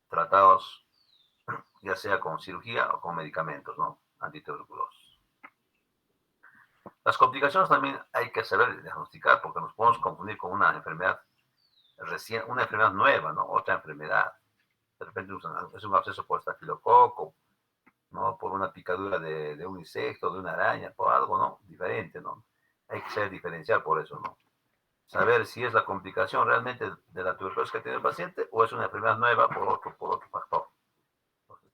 tratados, ya sea con cirugía o con medicamentos, ¿no? Antituberculosos. Las complicaciones también hay que saber diagnosticar, porque nos podemos confundir con una enfermedad una enfermedad nueva, ¿no? Otra enfermedad. De repente es un absceso por estafilococo, ¿no? Por una picadura de un insecto, de una araña, por algo, ¿no? Diferente, ¿no? Hay que saber diferenciar por eso, ¿no? Saber si es la complicación realmente de la tuberculosis que tiene el paciente o es una enfermedad nueva por otro factor.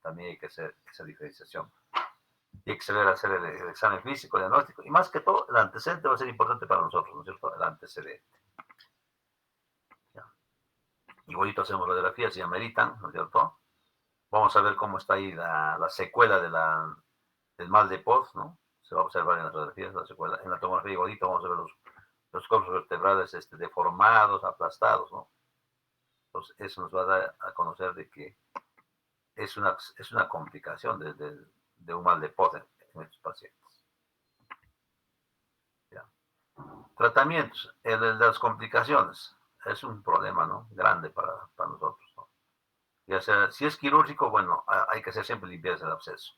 también hay que hacer esa diferenciación. Y hay que saber hacer el examen físico, el diagnóstico, y más que todo, el antecedente va a ser importante para nosotros, ¿no es cierto? El antecedente. ¿Ya? Igualito hacemos radiografías si ameritan, ¿no es cierto? Vamos a ver cómo está ahí la secuela del mal de Poz, ¿no? Se va a observar en las radiografías la secuela. En la tomografía igualito vamos a ver los corpus vertebrales deformados, aplastados, ¿no? Entonces, eso nos va a dar a conocer de que es una complicación de un mal de Poz en estos pacientes. ¿Ya? Tratamientos, el de las complicaciones, es un problema, ¿no? Grande para nosotros, ¿no? Ya sea, si es quirúrgico, bueno, hay que hacer siempre limpieza del absceso.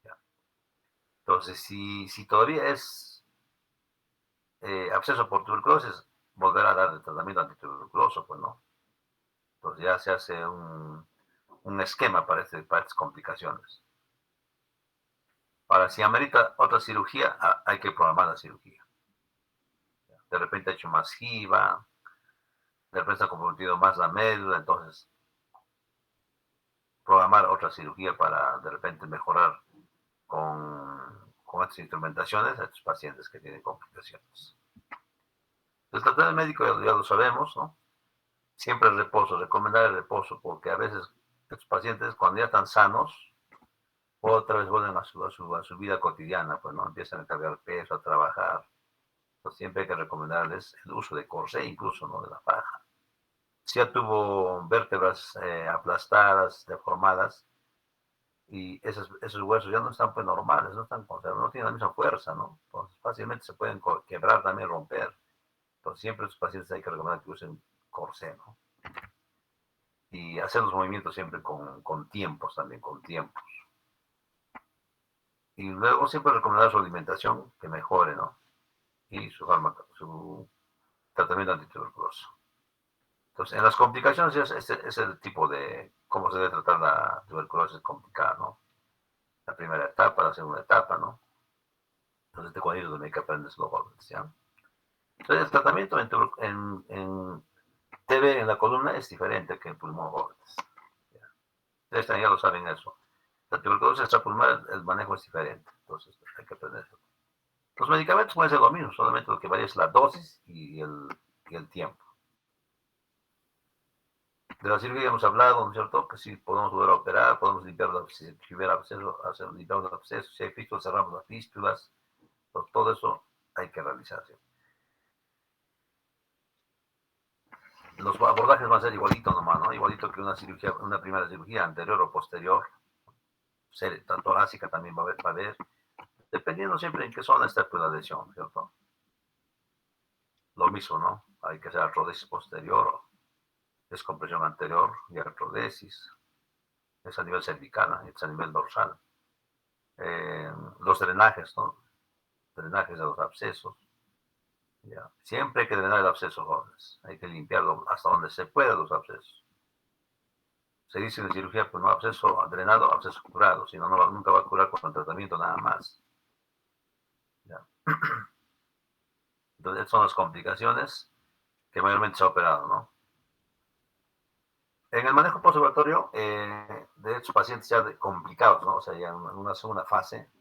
¿Ya? Entonces, si todavía es absceso por tuberculosis, volver a dar el tratamiento antituberculoso, pues no. Entonces ya se hace un esquema para estas complicaciones. Ahora, si amerita otra cirugía, hay que programar la cirugía. De repente ha hecho más giba, de repente ha comprometido más la médula, entonces programar otra cirugía para de repente mejorar con estas instrumentaciones a estos pacientes que tienen complicaciones. El tratamiento médico ya lo sabemos, ¿no? Siempre el reposo, recomendar el reposo, porque a veces estos pacientes cuando ya están sanos, otra vez vuelven a su vida cotidiana, pues no empiezan a cargar peso, a trabajar. Entonces siempre hay que recomendarles el uso de corsé, incluso, ¿no? De la faja. Si ya tuvo vértebras aplastadas, deformadas, y esos huesos ya no están pues normales, no están conservados, no tienen la misma fuerza, ¿no? Entonces fácilmente se pueden quebrar, también romper. Entonces siempre a los pacientes hay que recomendar que usen corsé, ¿no? Y hacer los movimientos siempre con tiempos también, con tiempos. Y luego siempre recomendar su alimentación que mejore, ¿no? Y su tratamiento antituberculoso. Entonces, en las complicaciones es el tipo de cómo se debe tratar la tuberculosis complicada, ¿no? La primera etapa, la segunda etapa, ¿no? Entonces, este cuadrito donde hay que aprender los golpes, ¿ya? Entonces, el tratamiento en TB en la columna es diferente que en pulmón Gordes. Ustedes ya lo saben eso. La tuberculosis extrapulmonar, el manejo es diferente. Entonces, hay que aprenderlo. Los medicamentos pueden ser lo mismo, solamente lo que varía es la dosis y el tiempo. De la cirugía hemos hablado, ¿no es cierto? Que si podemos volver a operar, podemos limpiar si hubiera absceso, limpiamos el absceso, si hay fístulas, cerramos las fístulas. Entonces, todo eso hay que realizarse. Los abordajes van a ser igualito nomás, ¿no? Igualito que una primera cirugía anterior o posterior. Tanto torácica también va a haber, dependiendo siempre en qué zona está pues, la lesión, ¿cierto? Lo mismo, ¿no? Hay que hacer artrodesis posterior, descompresión anterior y artrodesis. Es a nivel cervical, es a nivel dorsal. Los drenajes, ¿no? Drenajes de los abscesos. ¿Ya? Siempre hay que drenar el absceso, jóvenes. Hay que limpiarlo hasta donde se pueda los abscesos. Se dice en cirugía, pues no absceso drenado, absceso curado, si no, nunca va a curar con el tratamiento nada más. ¿Ya? Entonces, estas son las complicaciones que mayormente se ha operado, ¿no? En el manejo postoperatorio de estos pacientes ya complicados, ¿no? O sea, ya en una segunda fase,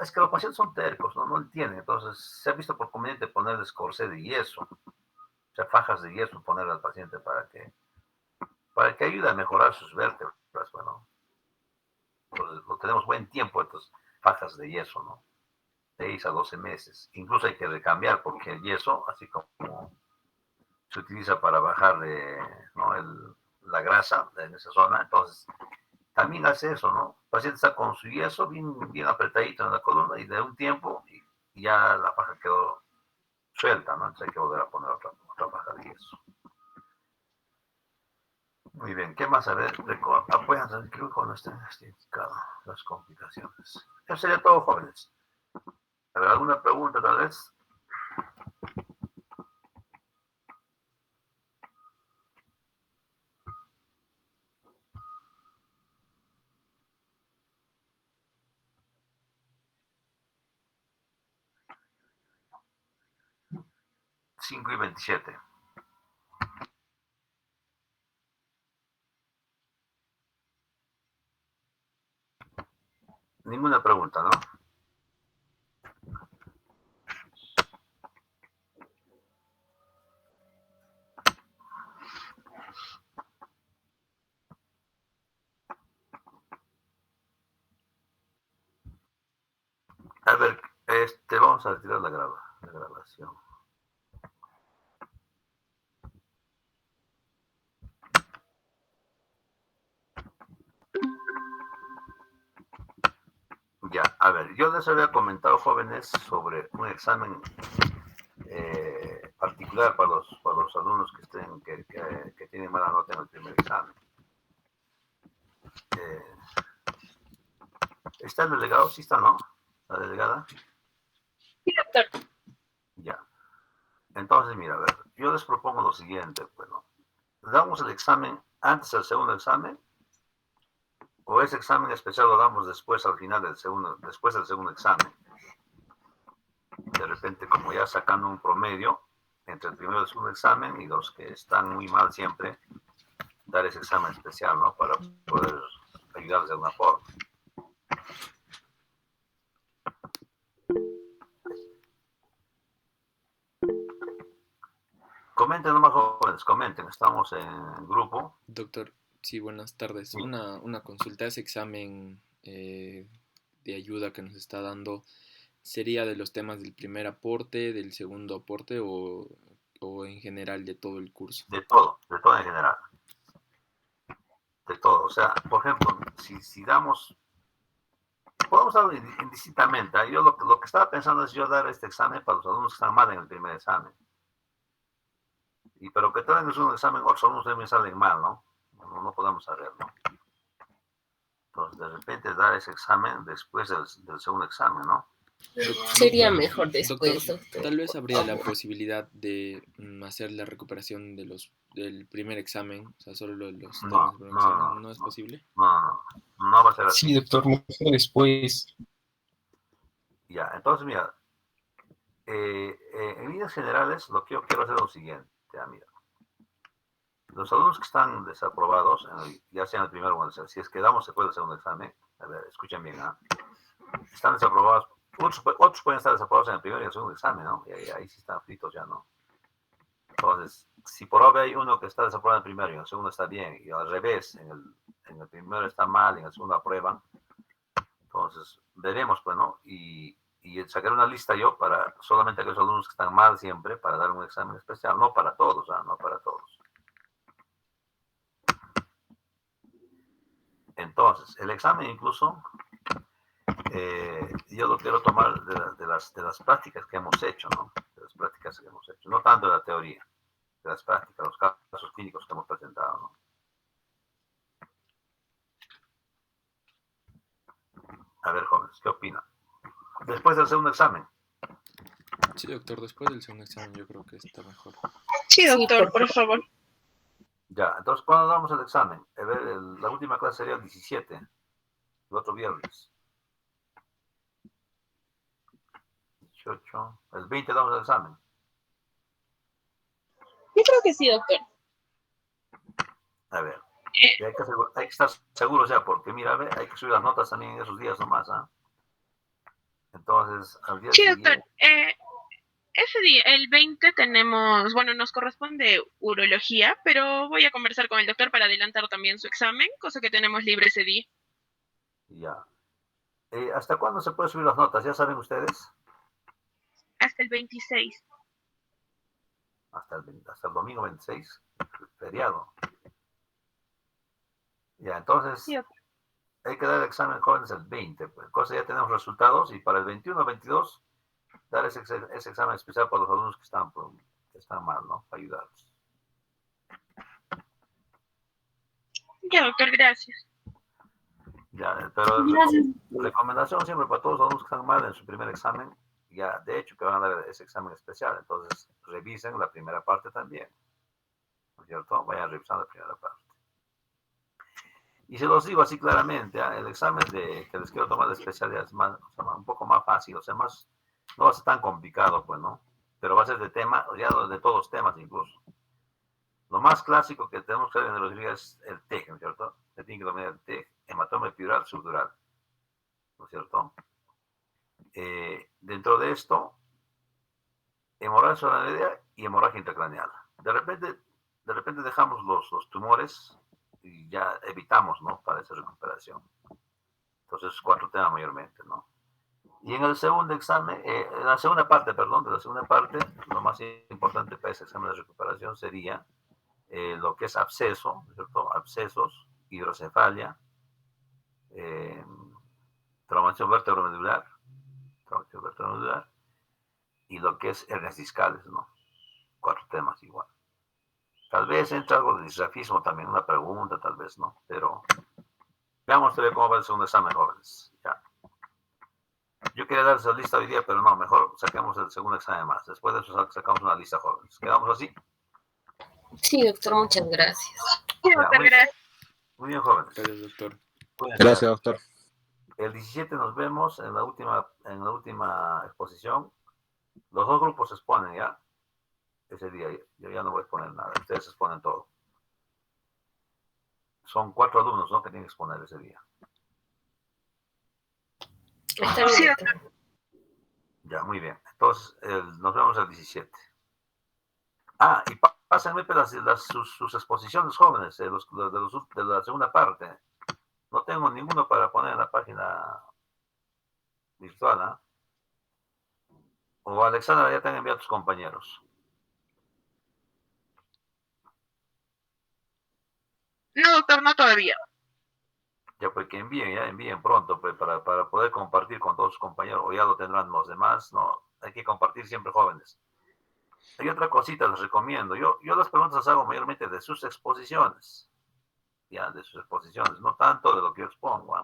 es que los pacientes son tercos, ¿no? No entienden. Entonces, se ha visto por conveniente ponerles corsé de yeso, o sea, fajas de yeso ponerle al paciente para que ayude a mejorar sus vértebras, bueno. Entonces, lo tenemos buen tiempo, estas fajas de yeso, ¿no? De 6 a 12 meses. Incluso hay que recambiar porque el yeso, así como se utiliza para bajar ¿no? la grasa en esa zona, entonces también hace eso, ¿no? El paciente está con su yeso bien apretadito en la columna y de un tiempo y ya la faja quedó suelta, ¿no? Entonces hay que volver a poner otra faja de yeso. Muy bien, ¿qué más? A ver, apóyanse al quirúrgico no está identificado las complicaciones. Eso sería todo, jóvenes. A ver, ¿alguna pregunta tal vez? Cinco y 27. Ninguna pregunta, ¿no? A ver, vamos a retirar la grabación. Ya, a ver, yo les había comentado, jóvenes, sobre un examen particular para los alumnos que tienen mala nota en el primer examen. ¿Está el delegado? Sí está, ¿no? ¿La delegada? Sí, doctor. Ya. Entonces, mira, a ver, yo les propongo lo siguiente, bueno, damos el examen antes del segundo examen, o ese examen especial lo damos después, al final después del segundo examen. De repente, como ya sacando un promedio entre el primero y el segundo examen, y los que están muy mal siempre, dar ese examen especial, ¿no? Para poder ayudarles de alguna forma. Comenten nomás, jóvenes, comenten, estamos en grupo. Doctor, sí, buenas tardes. Sí. Una consulta. Ese examen de ayuda que nos está dando, ¿sería de los temas del primer aporte, del segundo aporte o en general de todo el curso? De todo en general. De todo. O sea, por ejemplo, si damos, podemos dar indistintamente. Yo lo que estaba pensando es yo dar este examen para los alumnos que están mal en el primer examen. Pero que tengan un examen, otros alumnos también salen mal, ¿no? No podemos saberlo. Entonces, de repente dar ese examen después del segundo examen, ¿no? Sería mejor después, doctor. Tal vez habría la posibilidad de hacer la recuperación del primer examen, o sea, solo los temas del primer examen. ¿No es posible? No va a ser así. Sí, doctor, mejor después. Ya, entonces, mira, en líneas generales, lo que yo quiero hacer es lo siguiente, mira. Los alumnos que están desaprobados, ya sea en el primero o en el segundo, si es que damos después del segundo examen, a ver, escuchen bien, ¿eh? Están desaprobados, otros pueden estar desaprobados en el primer y el segundo examen, ¿no? Y ahí sí están fritos ya, ¿no? Entonces, si por obra hay uno que está desaprobado en el primero y en el segundo está bien, y al revés, en el primero está mal y en el segundo aprueban, entonces veremos, pues, ¿no? Y sacaré una lista yo para solamente aquellos alumnos que están mal siempre, para dar un examen especial, no para todos, no para todos. Entonces, el examen incluso, yo lo quiero tomar de las prácticas que hemos hecho, ¿no? De las prácticas que hemos hecho, no tanto de la teoría, de las prácticas, los casos clínicos que hemos presentado, ¿no? A ver, jóvenes, ¿qué opinan? Después del segundo examen. Sí, doctor, después del segundo examen yo creo que está mejor. Sí, doctor, por favor. Ya, entonces, ¿cuándo damos el examen? A ver, la última clase sería el 17, el otro viernes. 18, el 20 damos el examen. Yo creo que sí, doctor. A ver, hay que estar seguros ya, porque mira, hay que subir las notas también en esos días nomás, ¿ah? Entonces, al día Sí, siguiente... doctor. Ese día, el 20, tenemos, bueno, nos corresponde urología, pero voy a conversar con el doctor para adelantar también su examen, cosa que tenemos libre ese día. Ya. ¿Hasta cuándo se puede subir las notas? ¿Ya saben ustedes? Hasta el 26. Hasta el domingo 26, feriado. Ya, entonces, Sí, hay que dar el examen jóvenes el 20, pues, cosa ya tenemos resultados, y para el 21 22 dar ese examen especial para los alumnos que están mal, ¿no? Para ayudarlos. ya, doctor, gracias. Ya, pero Gracias. recomendación siempre para todos los alumnos que están mal en su primer examen, ya de hecho que van a dar ese examen especial, entonces revisen la primera parte también, ¿no es cierto? Vayan revisando la primera parte. Y se los digo así claramente, el examen que les quiero tomar de especialidad es un poco más fácil, o sea, no va a ser tan complicado, pues, ¿no? Pero va a ser de tema, ya de todos los temas incluso. Lo más clásico que tenemos que ver en neurología es el TEG, ¿no es cierto? Se tiene que dominar el TEG, hematoma epidural subdural. ¿no es cierto? Dentro de esto, hemorragia subaracnoidea y hemorragia intracraneal. De repente dejamos los tumores y ya evitamos, ¿no? Para esa recuperación. Entonces, 4 temas mayormente, ¿no? Y en el segundo examen, en la segunda parte, perdón, de la segunda parte, lo más importante para ese examen de recuperación sería lo que es absceso, ¿cierto? Abscesos, hidrocefalia, traumación vertebromedular, y lo que es hernias discales, ¿no? 4 temas igual. Tal vez entra algo de disrafismo también, una pregunta, tal vez, ¿no? Pero veamos todavía cómo va el segundo examen, jóvenes. Ya. Yo quería darles la lista hoy día, pero no, mejor saquemos el segundo examen más. Después de eso sacamos una lista, jóvenes. ¿Quedamos así? Sí, doctor, muchas gracias. Sí, Ya, doctor, gracias. muy bien, jóvenes. Gracias, doctor. Gracias, doctor. El 17 nos vemos en la última exposición. Los 2 grupos se exponen, ¿ya? Ese día yo ya no voy a exponer nada. Ustedes exponen todo. Son 4 alumnos, ¿no? Que tienen que exponer ese día. Está bien, doctor. Ya, muy bien. Entonces, nos vemos el 17. Y pásenme sus exposiciones, jóvenes, de la segunda parte. No tengo ninguno para poner en la página virtual, ¿ah? O Alexandra, ya te han enviado a tus compañeros. No, doctor, no todavía. Ya, pues que envíen pronto, pues, para poder compartir con todos sus compañeros, o ya lo tendrán los demás. No, hay que compartir siempre, jóvenes. Hay otra cosita, les recomiendo. Yo las preguntas las hago mayormente de sus exposiciones. Ya, de sus exposiciones, no tanto de lo que yo expongo, ¿eh?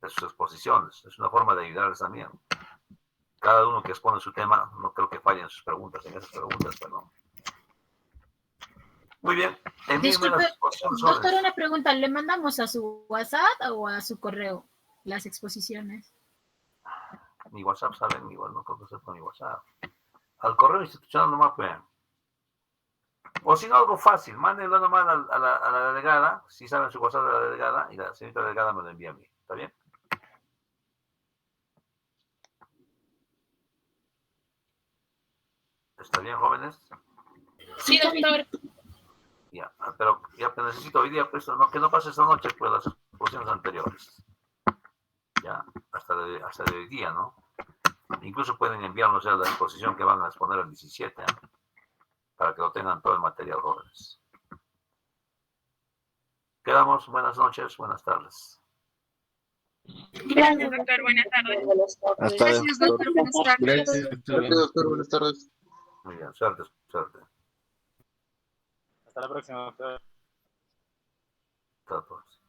De sus exposiciones. Es una forma de ayudarles también. Cada uno que expone su tema, no creo que fallen sus preguntas, en esas preguntas, pero muy bien. Disculpe, doctor, una pregunta. ¿Le mandamos a su WhatsApp o a su correo las exposiciones? Mi WhatsApp saben igual, no creo que sea con mi WhatsApp. Al correo institucional nomás pueden. O si no, algo fácil, mándenlo nomás a la delegada, si saben su WhatsApp de la delegada, y la señorita delegada me lo envía a mí. ¿Está bien? ¿Está bien, jóvenes? Sí, doctor. Ya, pero ya necesito hoy día, pues, que no pase esta noche, pues, las exposiciones anteriores. Ya, hasta de hoy día, ¿no? Incluso pueden enviarnos ya la exposición que van a exponer el 17, ¿eh? Para que lo tengan todo el material, jóvenes. Quedamos, buenas noches, buenas tardes. Gracias, doctor, buenas tardes. Gracias, doctor. Buenas tardes. Gracias, doctor. Buenas tardes. Muy bien, suerte. Hasta la próxima, doctor. Hasta la próxima.